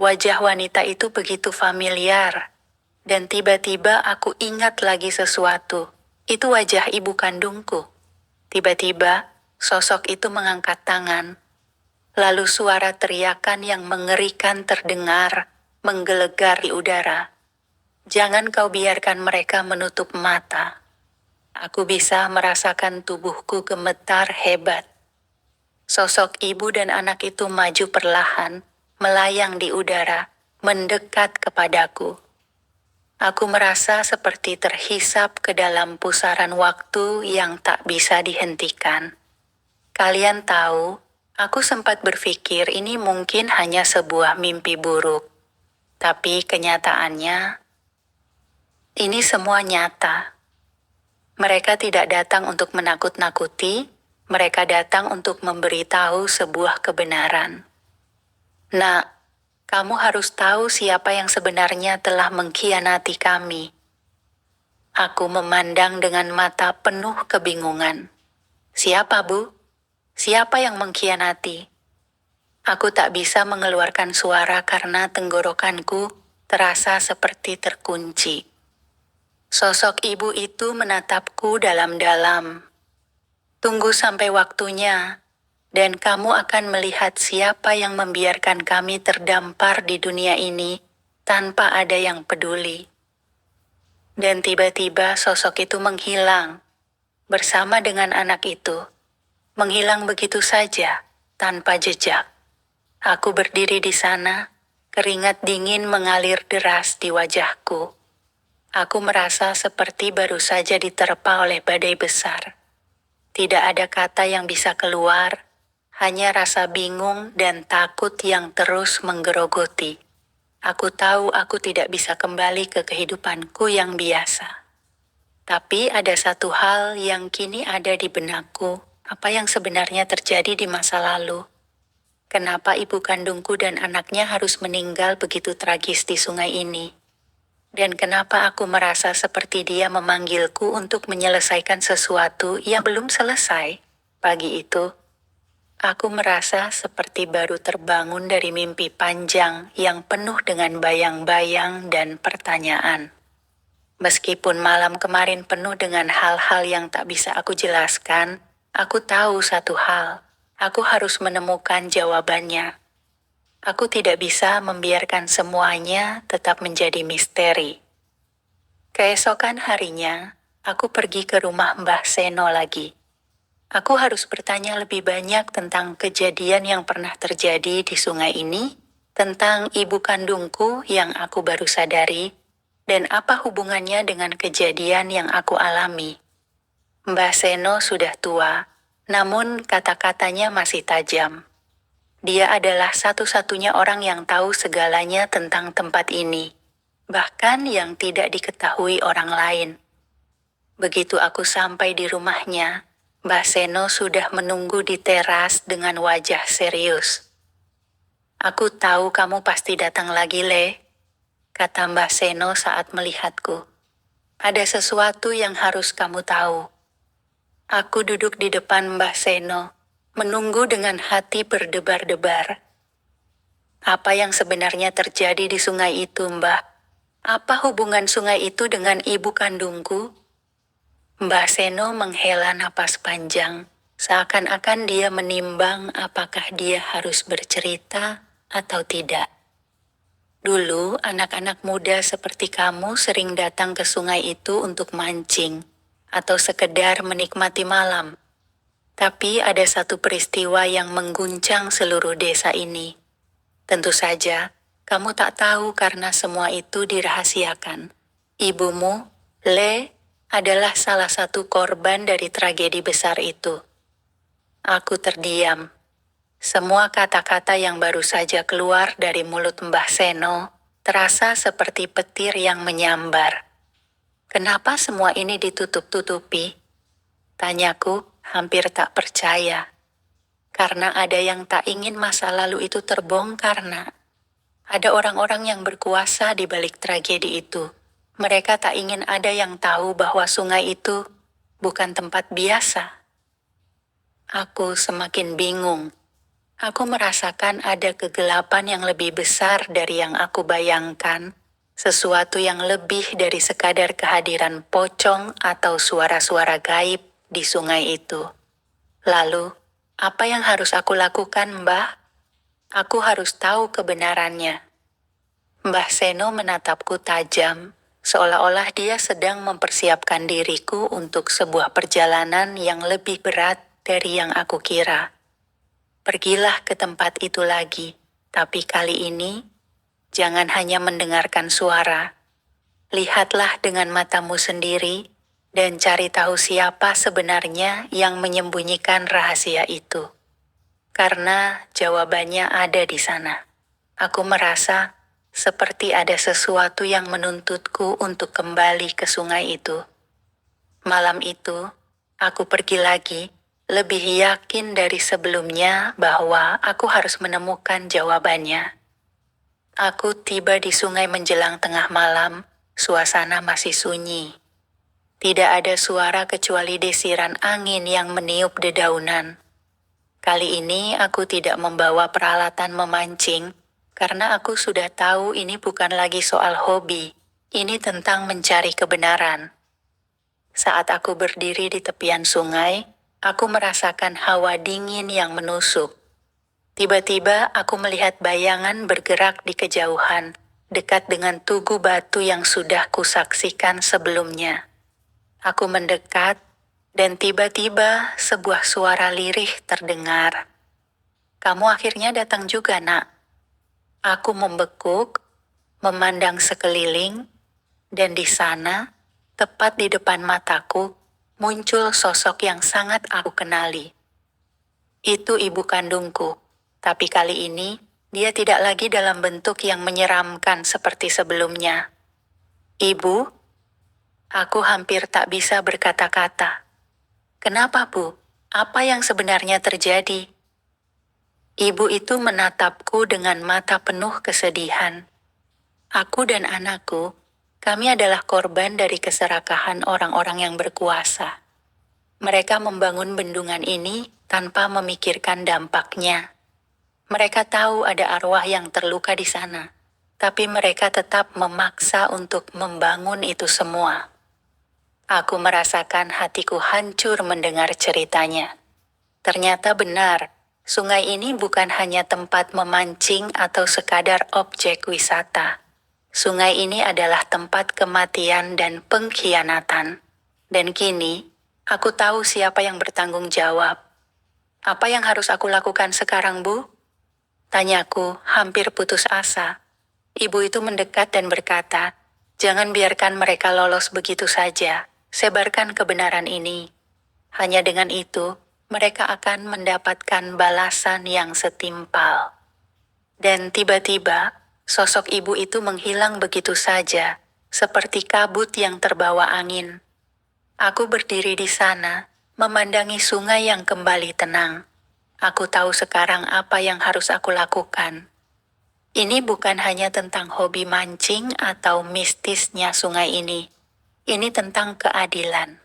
Wajah wanita itu begitu familiar, dan tiba-tiba aku ingat lagi sesuatu. Itu wajah ibu kandungku. Tiba-tiba, sosok itu mengangkat tangan. Lalu suara teriakan yang mengerikan terdengar, menggelegar di udara. "Jangan kau biarkan mereka menutup mata." Aku bisa merasakan tubuhku gemetar hebat. Sosok ibu dan anak itu maju perlahan, melayang di udara, mendekat kepadaku. Aku merasa seperti terhisap ke dalam pusaran waktu yang tak bisa dihentikan. Kalian tahu, aku sempat berpikir ini mungkin hanya sebuah mimpi buruk. Tapi kenyataannya, ini semua nyata. Mereka tidak datang untuk menakut-nakuti, mereka datang untuk memberitahu sebuah kebenaran. Nak, kamu harus tahu siapa yang sebenarnya telah mengkhianati kami. Aku memandang dengan mata penuh kebingungan. Siapa, Bu? Siapa yang mengkhianati? Aku tak bisa mengeluarkan suara karena tenggorokanku terasa seperti terkunci. Sosok ibu itu menatapku dalam-dalam. "Tunggu sampai waktunya, dan kamu akan melihat siapa yang membiarkan kami terdampar di dunia ini tanpa ada yang peduli." Dan tiba-tiba sosok itu menghilang, bersama dengan anak itu. Menghilang begitu saja, tanpa jejak. Aku berdiri di sana, keringat dingin mengalir deras di wajahku. Aku merasa seperti baru saja diterpa oleh badai besar. Tidak ada kata yang bisa keluar, hanya rasa bingung dan takut yang terus menggerogoti. Aku tahu aku tidak bisa kembali ke kehidupanku yang biasa. Tapi ada satu hal yang kini ada di benakku, apa yang sebenarnya terjadi di masa lalu. Kenapa ibu kandungku dan anaknya harus meninggal begitu tragis di sungai ini? Dan kenapa aku merasa seperti dia memanggilku untuk menyelesaikan sesuatu yang belum selesai? Pagi itu, aku merasa seperti baru terbangun dari mimpi panjang yang penuh dengan bayang-bayang dan pertanyaan. Meskipun malam kemarin penuh dengan hal-hal yang tak bisa aku jelaskan, aku tahu satu hal, aku harus menemukan jawabannya. Aku tidak bisa membiarkan semuanya tetap menjadi misteri. Keesokan harinya, aku pergi ke rumah Mbah Seno lagi. Aku harus bertanya lebih banyak tentang kejadian yang pernah terjadi di sungai ini, tentang ibu kandungku yang aku baru sadari, dan apa hubungannya dengan kejadian yang aku alami. Mbah Seno sudah tua, namun kata-katanya masih tajam. Dia adalah satu-satunya orang yang tahu segalanya tentang tempat ini, bahkan yang tidak diketahui orang lain. Begitu aku sampai di rumahnya, Mbah Seno sudah menunggu di teras dengan wajah serius. "Aku tahu kamu pasti datang lagi, Le," kata Mbah Seno saat melihatku. "Ada sesuatu yang harus kamu tahu." Aku duduk di depan Mbah Seno, menunggu dengan hati berdebar-debar. Apa yang sebenarnya terjadi di sungai itu, Mbah? Apa hubungan sungai itu dengan ibu kandungku? Mbah Seno menghela napas panjang, seakan-akan dia menimbang apakah dia harus bercerita atau tidak. "Dulu, anak-anak muda seperti kamu sering datang ke sungai itu untuk mancing, atau sekedar menikmati malam. Tapi ada satu peristiwa yang mengguncang seluruh desa ini. Tentu saja, kamu tak tahu karena semua itu dirahasiakan. Ibumu, Le, adalah salah satu korban dari tragedi besar itu." Aku terdiam. Semua kata-kata yang baru saja keluar dari mulut Mbah Seno terasa seperti petir yang menyambar. "Kenapa semua ini ditutup-tutupi?" Tanyaku hampir tak percaya. "Karena ada yang tak ingin masa lalu itu terbongkar, Nak. Ada orang-orang yang berkuasa di balik tragedi itu. Mereka tak ingin ada yang tahu bahwa sungai itu bukan tempat biasa." Aku semakin bingung. Aku merasakan ada kegelapan yang lebih besar dari yang aku bayangkan. Sesuatu yang lebih dari sekadar kehadiran pocong atau suara-suara gaib di sungai itu. Lalu, apa yang harus aku lakukan, Mbah? Aku harus tahu kebenarannya. Mbah Seno menatapku tajam, seolah-olah dia sedang mempersiapkan diriku untuk sebuah perjalanan yang lebih berat dari yang aku kira. "Pergilah ke tempat itu lagi, tapi kali ini, jangan hanya mendengarkan suara. Lihatlah dengan matamu sendiri, dan cari tahu siapa sebenarnya yang menyembunyikan rahasia itu. Karena jawabannya ada di sana." Aku merasa seperti ada sesuatu yang menuntutku untuk kembali ke sungai itu. Malam itu, aku pergi lagi, lebih yakin dari sebelumnya bahwa aku harus menemukan jawabannya. Aku tiba di sungai menjelang tengah malam, suasana masih sunyi. Tidak ada suara kecuali desiran angin yang meniup dedaunan. Kali ini aku tidak membawa peralatan memancing, karena aku sudah tahu ini bukan lagi soal hobi, ini tentang mencari kebenaran. Saat aku berdiri di tepian sungai, aku merasakan hawa dingin yang menusuk. Tiba-tiba aku melihat bayangan bergerak di kejauhan, dekat dengan tugu batu yang sudah kusaksikan sebelumnya. Aku mendekat, dan tiba-tiba sebuah suara lirih terdengar. "Kamu akhirnya datang juga, Nak." Aku membekuk, memandang sekeliling, dan di sana, tepat di depan mataku, muncul sosok yang sangat aku kenali. Itu ibu kandungku, tapi kali ini dia tidak lagi dalam bentuk yang menyeramkan seperti sebelumnya. "Ibu?" Aku hampir tak bisa berkata-kata. "Kenapa, Bu? Apa yang sebenarnya terjadi?" Ibu itu menatapku dengan mata penuh kesedihan. "Aku dan anakku, kami adalah korban dari keserakahan orang-orang yang berkuasa. Mereka membangun bendungan ini tanpa memikirkan dampaknya. Mereka tahu ada arwah yang terluka di sana, tapi mereka tetap memaksa untuk membangun itu semua." Aku merasakan hatiku hancur mendengar ceritanya. Ternyata benar, sungai ini bukan hanya tempat memancing atau sekadar objek wisata. Sungai ini adalah tempat kematian dan pengkhianatan. Dan kini, aku tahu siapa yang bertanggung jawab. "Apa yang harus aku lakukan sekarang, Bu?" Tanyaku hampir putus asa. Ibu itu mendekat dan berkata, "Jangan biarkan mereka lolos begitu saja. Sebarkan kebenaran ini. Hanya dengan itu, mereka akan mendapatkan balasan yang setimpal." Dan tiba-tiba, sosok ibu itu menghilang begitu saja, seperti kabut yang terbawa angin. Aku berdiri di sana, memandangi sungai yang kembali tenang. Aku tahu sekarang apa yang harus aku lakukan. Ini bukan hanya tentang hobi mancing atau mistisnya sungai ini. Ini tentang keadilan.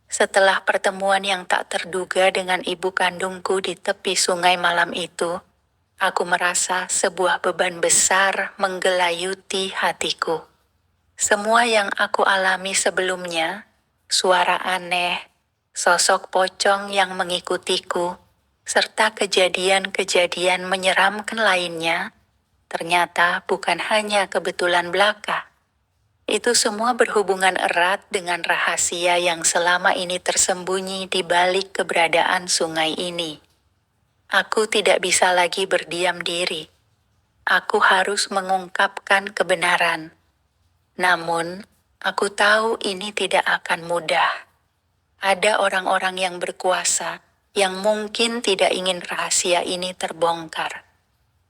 Setelah pertemuan yang tak terduga dengan ibu kandungku di tepi sungai malam itu, aku merasa sebuah beban besar menggelayuti hatiku. Semua yang aku alami sebelumnya, suara aneh, sosok pocong yang mengikutiku, serta kejadian-kejadian menyeramkan lainnya, ternyata bukan hanya kebetulan belaka. Itu semua berhubungan erat dengan rahasia yang selama ini tersembunyi di balik keberadaan sungai ini. Aku tidak bisa lagi berdiam diri. Aku harus mengungkapkan kebenaran. Namun, aku tahu ini tidak akan mudah. Ada orang-orang yang berkuasa yang mungkin tidak ingin rahasia ini terbongkar.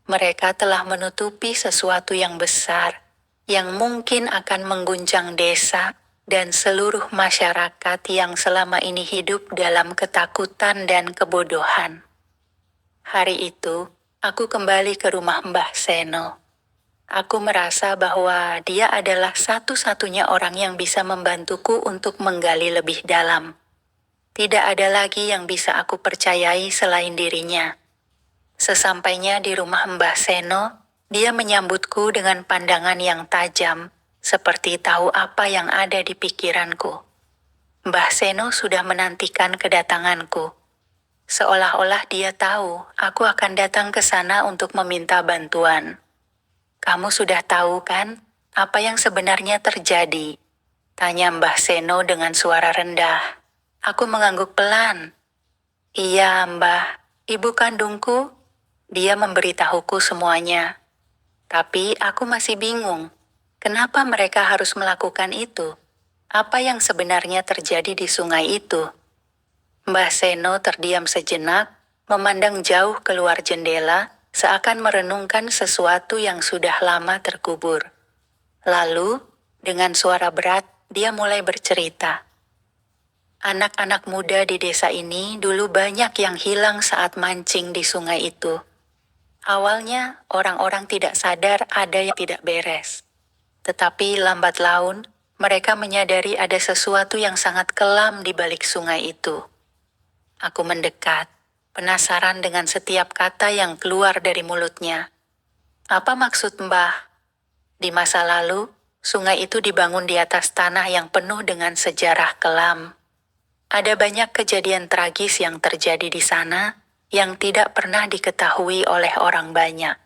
Mereka telah menutupi sesuatu yang besar yang mungkin akan mengguncang desa dan seluruh masyarakat yang selama ini hidup dalam ketakutan dan kebodohan. Hari itu, aku kembali ke rumah Mbah Seno. Aku merasa bahwa dia adalah satu-satunya orang yang bisa membantuku untuk menggali lebih dalam. Tidak ada lagi yang bisa aku percayai selain dirinya. Sesampainya di rumah Mbah Seno, dia menyambutku dengan pandangan yang tajam, seperti tahu apa yang ada di pikiranku. Mbah Seno sudah menantikan kedatanganku. Seolah-olah dia tahu aku akan datang ke sana untuk meminta bantuan. "Kamu sudah tahu kan apa yang sebenarnya terjadi?" tanya Mbah Seno dengan suara rendah. Aku mengangguk pelan. "Iya, Mbah, ibu kandungku." Dia memberitahuku semuanya. Tapi aku masih bingung. Kenapa mereka harus melakukan itu? Apa yang sebenarnya terjadi di sungai itu? Mbah Seno terdiam sejenak, memandang jauh keluar jendela, seakan merenungkan sesuatu yang sudah lama terkubur. Lalu, dengan suara berat, dia mulai bercerita. Anak-anak muda di desa ini dulu banyak yang hilang saat mancing di sungai itu. Awalnya, orang-orang tidak sadar ada yang tidak beres. Tetapi lambat laun, mereka menyadari ada sesuatu yang sangat kelam di balik sungai itu. Aku mendekat, penasaran dengan setiap kata yang keluar dari mulutnya. "Apa maksud Mbah?" Di masa lalu, sungai itu dibangun di atas tanah yang penuh dengan sejarah kelam. Ada banyak kejadian tragis yang terjadi di sana, yang tidak pernah diketahui oleh orang banyak.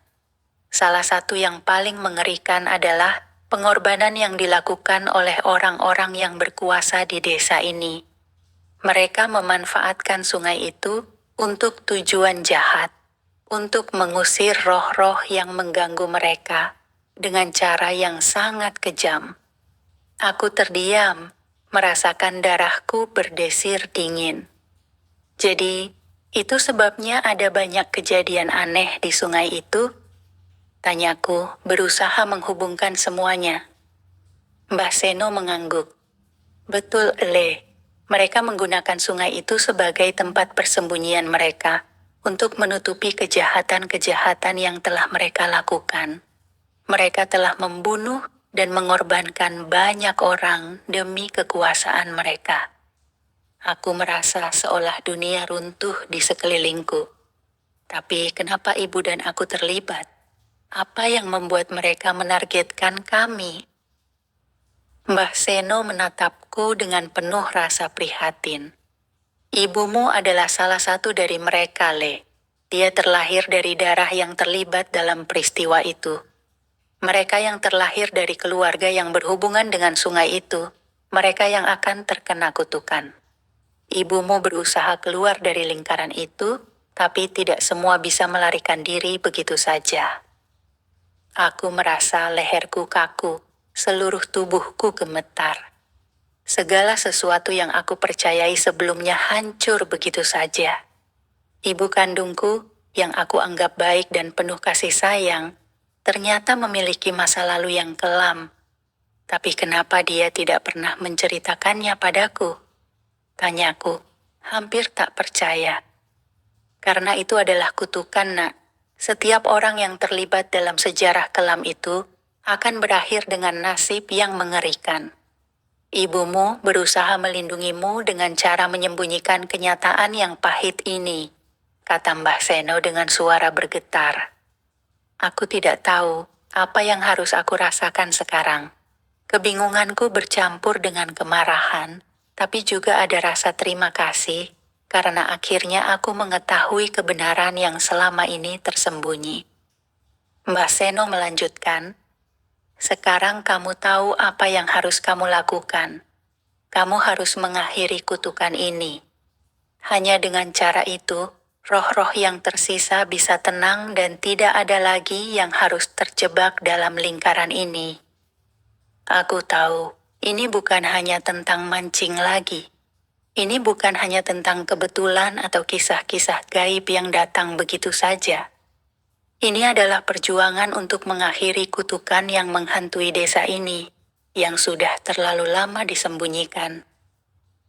Salah satu yang paling mengerikan adalah pengorbanan yang dilakukan oleh orang-orang yang berkuasa di desa ini. Mereka memanfaatkan sungai itu untuk tujuan jahat, untuk mengusir roh-roh yang mengganggu mereka dengan cara yang sangat kejam. Aku terdiam, merasakan darahku berdesir dingin. Jadi, itu sebabnya ada banyak kejadian aneh di sungai itu? Tanyaku, berusaha menghubungkan semuanya. Mbah Seno mengangguk. Betul, Le. Mereka menggunakan sungai itu sebagai tempat persembunyian mereka untuk menutupi kejahatan-kejahatan yang telah mereka lakukan. Mereka telah membunuh dan mengorbankan banyak orang demi kekuasaan mereka. Aku merasa seolah dunia runtuh di sekelilingku. Tapi kenapa ibu dan aku terlibat? Apa yang membuat mereka menargetkan kami? Mbah Seno menatapku dengan penuh rasa prihatin. Ibumu adalah salah satu dari mereka, Le. Dia terlahir dari darah yang terlibat dalam peristiwa itu. Mereka yang terlahir dari keluarga yang berhubungan dengan sungai itu, mereka yang akan terkena kutukan. Ibumu berusaha keluar dari lingkaran itu, tapi tidak semua bisa melarikan diri begitu saja. Aku merasa leherku kaku, seluruh tubuhku gemetar. Segala sesuatu yang aku percayai sebelumnya hancur begitu saja. Ibu kandungku, yang aku anggap baik dan penuh kasih sayang, ternyata memiliki masa lalu yang kelam. Tapi kenapa dia tidak pernah menceritakannya padaku? Tanyaku. hampir tak percaya. Karena itu adalah kutukan, nak. Setiap orang yang terlibat dalam sejarah kelam itu akan berakhir dengan nasib yang mengerikan. Ibumu berusaha melindungimu dengan cara menyembunyikan kenyataan yang pahit ini, kata Mbah Seno dengan suara bergetar. Aku tidak tahu apa yang harus aku rasakan sekarang. Kebingunganku bercampur dengan kemarahan, tapi juga ada rasa terima kasih karena akhirnya aku mengetahui kebenaran yang selama ini tersembunyi. Mbah Seno melanjutkan, sekarang kamu tahu apa yang harus kamu lakukan. Kamu harus mengakhiri kutukan ini. Hanya dengan cara itu, roh-roh yang tersisa bisa tenang dan tidak ada lagi yang harus terjebak dalam lingkaran ini. Aku tahu, ini bukan hanya tentang mancing lagi. Ini bukan hanya tentang kebetulan atau kisah-kisah gaib yang datang begitu saja. Ini adalah perjuangan untuk mengakhiri kutukan yang menghantui desa ini, yang sudah terlalu lama disembunyikan.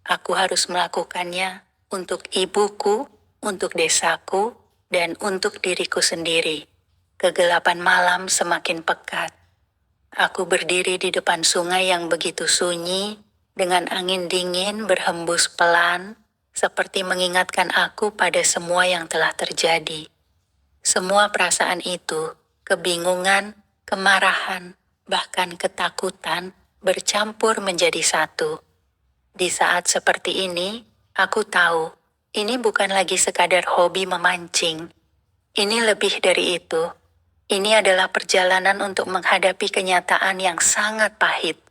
Aku harus melakukannya untuk ibuku, untuk desaku, dan untuk diriku sendiri. Kegelapan malam semakin pekat. Aku berdiri di depan sungai yang begitu sunyi, dengan angin dingin berhembus pelan, seperti mengingatkan aku pada semua yang telah terjadi. Semua perasaan itu, kebingungan, kemarahan, bahkan ketakutan, bercampur menjadi satu. Di saat seperti ini, aku tahu, ini bukan lagi sekadar hobi memancing. Ini lebih dari itu. Ini adalah perjalanan untuk menghadapi kenyataan yang sangat pahit.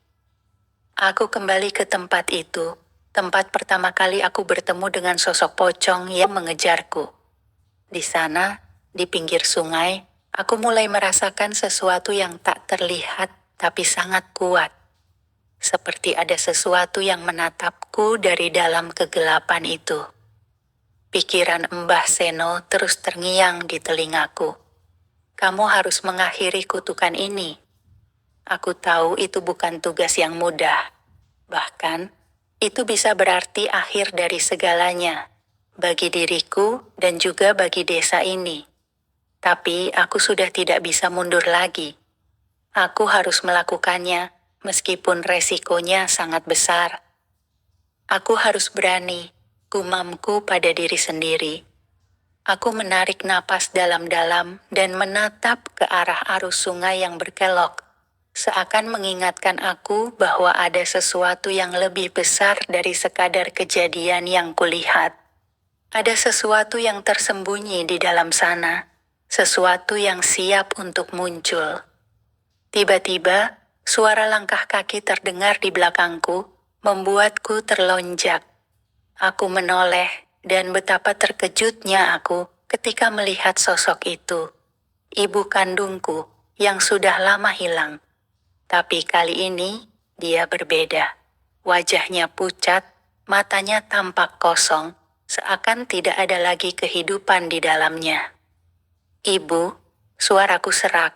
Aku kembali ke tempat itu, tempat pertama kali aku bertemu dengan sosok pocong yang mengejarku. Di sana, di pinggir sungai, aku mulai merasakan sesuatu yang tak terlihat tapi sangat kuat. Seperti ada sesuatu yang menatapku dari dalam kegelapan itu. Pikiran Mbah Seno terus terngiang di telingaku. Kamu harus mengakhiri kutukan ini. Aku tahu itu bukan tugas yang mudah. Bahkan, itu bisa berarti akhir dari segalanya, bagi diriku dan juga bagi desa ini. Tapi aku sudah tidak bisa mundur lagi. Aku harus melakukannya, meskipun resikonya sangat besar. Aku harus berani, gumamku pada diri sendiri. Aku menarik napas dalam-dalam dan menatap ke arah arus sungai yang berkelok, seakan mengingatkan aku bahwa ada sesuatu yang lebih besar dari sekadar kejadian yang kulihat. Ada sesuatu yang tersembunyi di dalam sana, sesuatu yang siap untuk muncul. Tiba-tiba, suara langkah kaki terdengar di belakangku, membuatku terlonjak. Aku menoleh, dan betapa terkejutnya aku ketika melihat sosok itu. Ibu kandungku yang sudah lama hilang. Tapi kali ini, dia berbeda. Wajahnya pucat, matanya tampak kosong, seakan tidak ada lagi kehidupan di dalamnya. Ibu, suaraku serak.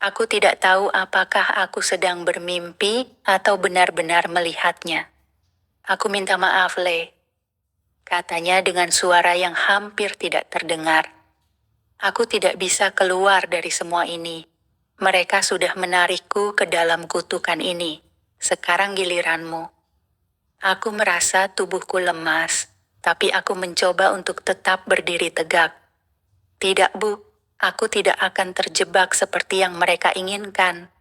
Aku tidak tahu apakah aku sedang bermimpi atau benar-benar melihatnya. Aku minta maaf, Le, katanya dengan suara yang hampir tidak terdengar. Aku tidak bisa keluar dari semua ini. Mereka sudah menarikku ke dalam kutukan ini. Sekarang giliranmu. Aku merasa tubuhku lemas, tapi aku mencoba untuk tetap berdiri tegak. Tidak, Bu, aku tidak akan terjebak seperti yang mereka inginkan.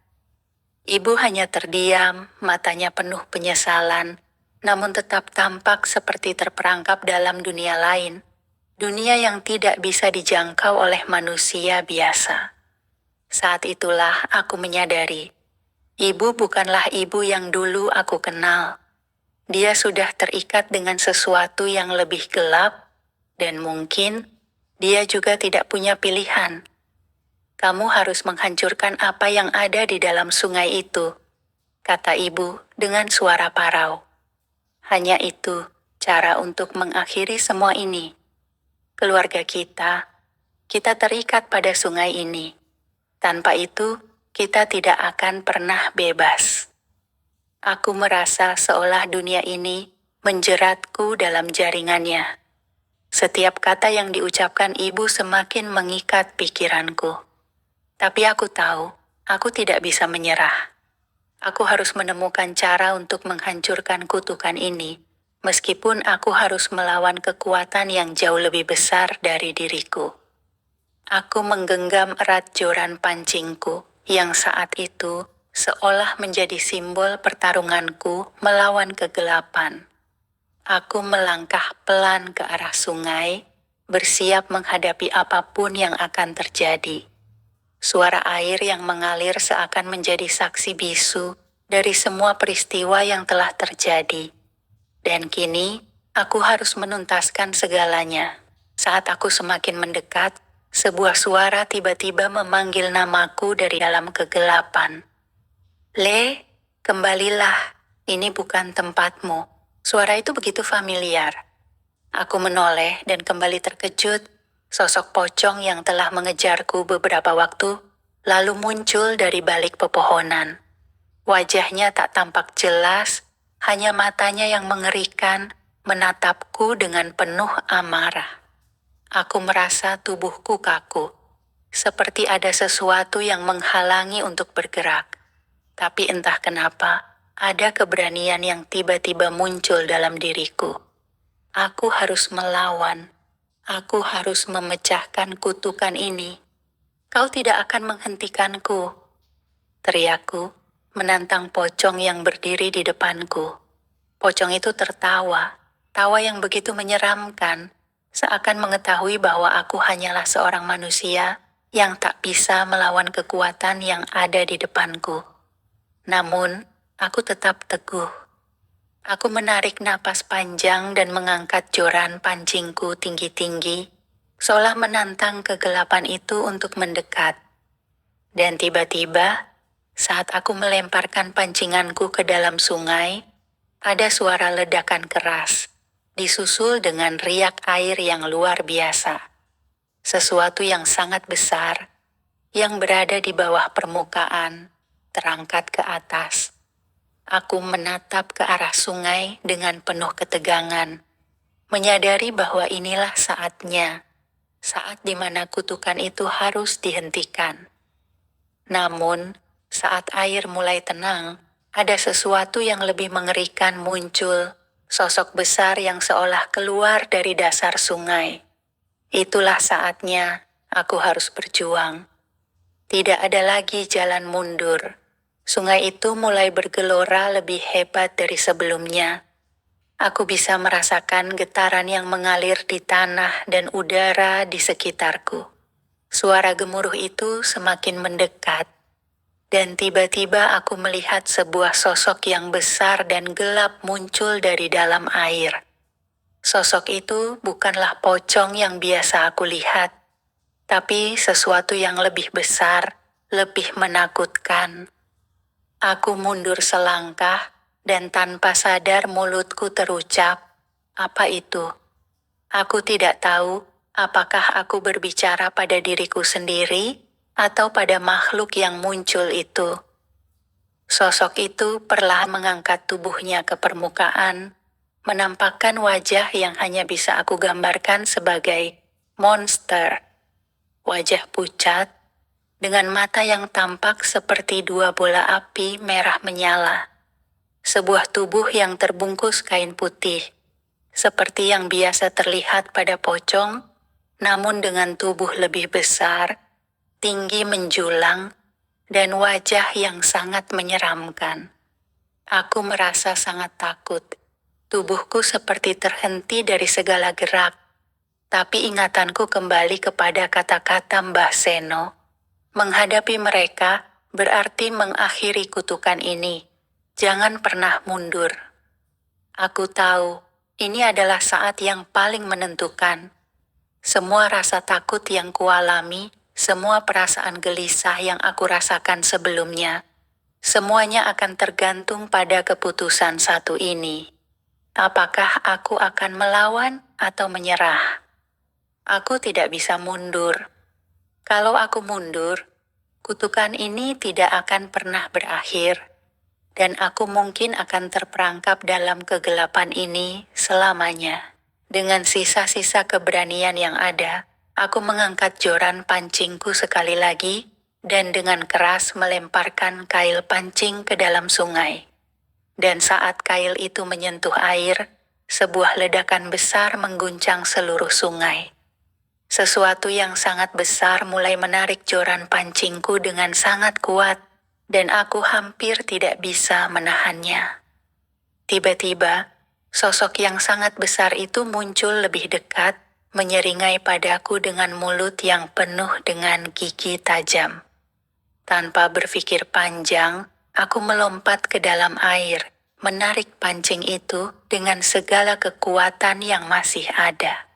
Ibu hanya terdiam, matanya penuh penyesalan, namun tetap tampak seperti terperangkap dalam dunia lain, dunia yang tidak bisa dijangkau oleh manusia biasa. Saat itulah aku menyadari, ibu bukanlah ibu yang dulu aku kenal. Dia sudah terikat dengan sesuatu yang lebih gelap, dan mungkin dia juga tidak punya pilihan. Kamu harus menghancurkan apa yang ada di dalam sungai itu, kata ibu dengan suara parau. Hanya itu cara untuk mengakhiri semua ini. Keluarga kita terikat pada sungai ini. Tanpa itu, kita tidak akan pernah bebas. Aku merasa seolah dunia ini menjeratku dalam jaringannya. Setiap kata yang diucapkan ibu semakin mengikat pikiranku. Tapi aku tahu, aku tidak bisa menyerah. Aku harus menemukan cara untuk menghancurkan kutukan ini, meskipun aku harus melawan kekuatan yang jauh lebih besar dari diriku. Aku menggenggam erat joran pancingku, yang saat itu seolah menjadi simbol pertarunganku melawan kegelapan. Aku melangkah pelan ke arah sungai, bersiap menghadapi apapun yang akan terjadi. Suara air yang mengalir seakan menjadi saksi bisu dari semua peristiwa yang telah terjadi. Dan kini, aku harus menuntaskan segalanya. Saat aku semakin mendekat, sebuah suara tiba-tiba memanggil namaku dari dalam kegelapan. Le, kembalilah, ini bukan tempatmu. Suara itu begitu familiar. Aku menoleh dan kembali terkejut. Sosok pocong yang telah mengejarku beberapa waktu lalu muncul dari balik pepohonan. Wajahnya tak tampak jelas, hanya matanya yang mengerikan menatapku dengan penuh amarah. Aku merasa tubuhku kaku, seperti ada sesuatu yang menghalangi untuk bergerak. Tapi entah kenapa, ada keberanian yang tiba-tiba muncul dalam diriku. Aku harus melawan. Aku harus memecahkan kutukan ini. Kau tidak akan menghentikanku, teriakku, menantang pocong yang berdiri di depanku. Pocong itu tertawa, tawa yang begitu menyeramkan, seakan mengetahui bahwa aku hanyalah seorang manusia yang tak bisa melawan kekuatan yang ada di depanku. Namun, aku tetap teguh. Aku menarik napas panjang dan mengangkat joran pancingku tinggi-tinggi, seolah menantang kegelapan itu untuk mendekat. Dan tiba-tiba, saat aku melemparkan pancinganku ke dalam sungai, ada suara ledakan keras, disusul dengan riak air yang luar biasa. Sesuatu yang sangat besar, yang berada di bawah permukaan, terangkat ke atas. Aku menatap ke arah sungai dengan penuh ketegangan, menyadari bahwa inilah saatnya, saat di mana kutukan itu harus dihentikan. Namun, saat air mulai tenang, ada sesuatu yang lebih mengerikan muncul, sosok besar yang seolah keluar dari dasar sungai. Itulah saatnya aku harus berjuang. Tidak ada lagi jalan mundur. Sungai itu mulai bergelora lebih hebat dari sebelumnya. Aku bisa merasakan getaran yang mengalir di tanah dan udara di sekitarku. Suara gemuruh itu semakin mendekat, dan tiba-tiba aku melihat sebuah sosok yang besar dan gelap muncul dari dalam air. Sosok itu bukanlah pocong yang biasa aku lihat, tapi sesuatu yang lebih besar, lebih menakutkan. Aku mundur selangkah, dan tanpa sadar mulutku terucap, "Apa itu?" Aku tidak tahu apakah aku berbicara pada diriku sendiri atau pada makhluk yang muncul itu. Sosok itu perlahan mengangkat tubuhnya ke permukaan, menampakkan wajah yang hanya bisa aku gambarkan sebagai monster. Wajah pucat, dengan mata yang tampak seperti dua bola api merah menyala. Sebuah tubuh yang terbungkus kain putih, seperti yang biasa terlihat pada pocong, namun dengan tubuh lebih besar, tinggi menjulang, dan wajah yang sangat menyeramkan. Aku merasa sangat takut. Tubuhku seperti terhenti dari segala gerak, tapi ingatanku kembali kepada kata-kata Mbah Seno. Menghadapi mereka berarti mengakhiri kutukan ini. Jangan pernah mundur. Aku tahu, ini adalah saat yang paling menentukan. Semua rasa takut yang kualami, semua perasaan gelisah yang aku rasakan sebelumnya, semuanya akan tergantung pada keputusan satu ini. Apakah aku akan melawan atau menyerah? Aku tidak bisa mundur. Kalau aku mundur, kutukan ini tidak akan pernah berakhir. dan aku mungkin akan terperangkap dalam kegelapan ini selamanya. Dengan sisa-sisa keberanian yang ada, aku mengangkat joran pancingku sekali lagi, dan dengan keras melemparkan kail pancing ke dalam sungai. Dan saat kail itu menyentuh air, sebuah ledakan besar mengguncang seluruh sungai. Sesuatu yang sangat besar mulai menarik joran pancingku dengan sangat kuat, dan aku hampir tidak bisa menahannya. Tiba-tiba, sosok yang sangat besar itu muncul lebih dekat, menyeringai padaku dengan mulut yang penuh dengan gigi tajam. Tanpa berpikir panjang, aku melompat ke dalam air, menarik pancing itu dengan segala kekuatan yang masih ada.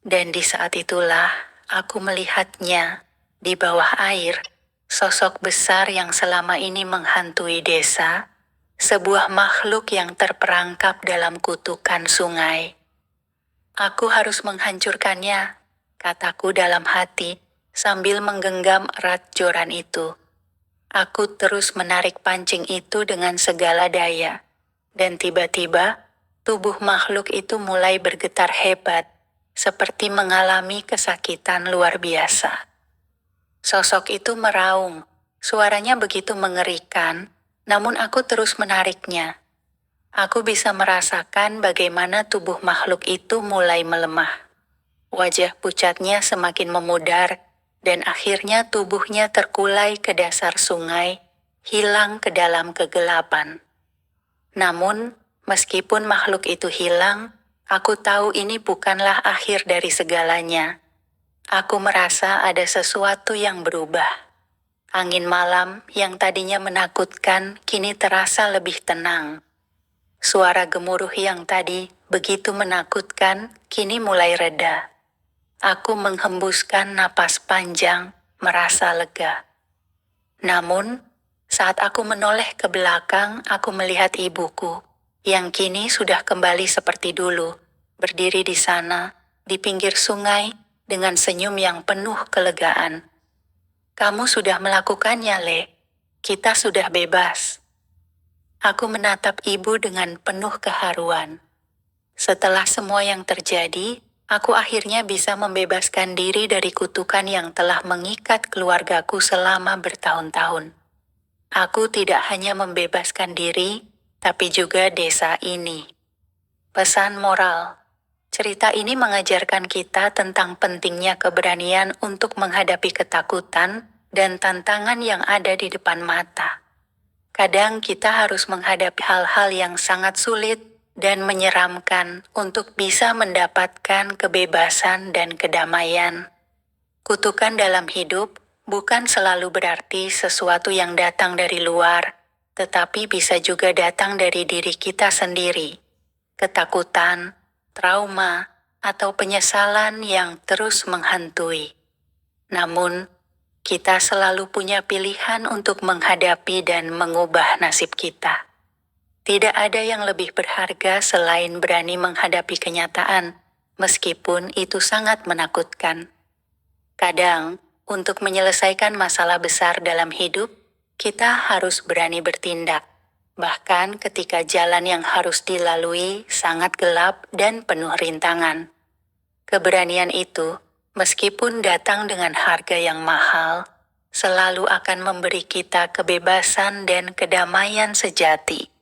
Dan di saat itulah aku melihatnya, di bawah air, sosok besar yang selama ini menghantui desa, sebuah makhluk yang terperangkap dalam kutukan sungai. Aku harus menghancurkannya, kataku dalam hati, sambil menggenggam erat joran itu. Aku terus menarik pancing itu dengan segala daya, dan tiba-tiba tubuh makhluk itu mulai bergetar hebat, seperti mengalami kesakitan luar biasa. Sosok itu meraung, suaranya begitu mengerikan, namun aku terus menariknya. Aku bisa merasakan bagaimana tubuh makhluk itu mulai melemah. Wajah pucatnya semakin memudar, dan akhirnya tubuhnya terkulai ke dasar sungai, hilang ke dalam kegelapan. Namun, meskipun makhluk itu hilang, aku tahu ini bukanlah akhir dari segalanya. Aku merasa ada sesuatu yang berubah. Angin malam yang tadinya menakutkan kini terasa lebih tenang. Suara gemuruh yang tadi begitu menakutkan kini mulai reda. Aku menghembuskan napas panjang, merasa lega. Namun, saat aku menoleh ke belakang, aku melihat ibuku, yang kini sudah kembali seperti dulu, berdiri di sana, di pinggir sungai, dengan senyum yang penuh kelegaan. "Kamu sudah melakukannya, Le. Kita sudah bebas." Aku menatap ibu dengan penuh keharuan. Setelah semua yang terjadi, aku akhirnya bisa membebaskan diri dari kutukan yang telah mengikat keluargaku selama bertahun-tahun. Aku tidak hanya membebaskan diri, tapi juga desa ini. Pesan moral. Cerita ini mengajarkan kita tentang pentingnya keberanian untuk menghadapi ketakutan dan tantangan yang ada di depan mata. Kadang kita harus menghadapi hal-hal yang sangat sulit dan menyeramkan untuk bisa mendapatkan kebebasan dan kedamaian. Kutukan dalam hidup bukan selalu berarti sesuatu yang datang dari luar, tetapi bisa juga datang dari diri kita sendiri. Ketakutan, trauma, atau penyesalan yang terus menghantui. Namun, kita selalu punya pilihan untuk menghadapi dan mengubah nasib kita. Tidak ada yang lebih berharga selain berani menghadapi kenyataan, meskipun itu sangat menakutkan. Kadang, untuk menyelesaikan masalah besar dalam hidup, kita harus berani bertindak. Bahkan ketika jalan yang harus dilalui sangat gelap dan penuh rintangan. Keberanian itu, meskipun datang dengan harga yang mahal, selalu akan memberi kita kebebasan dan kedamaian sejati.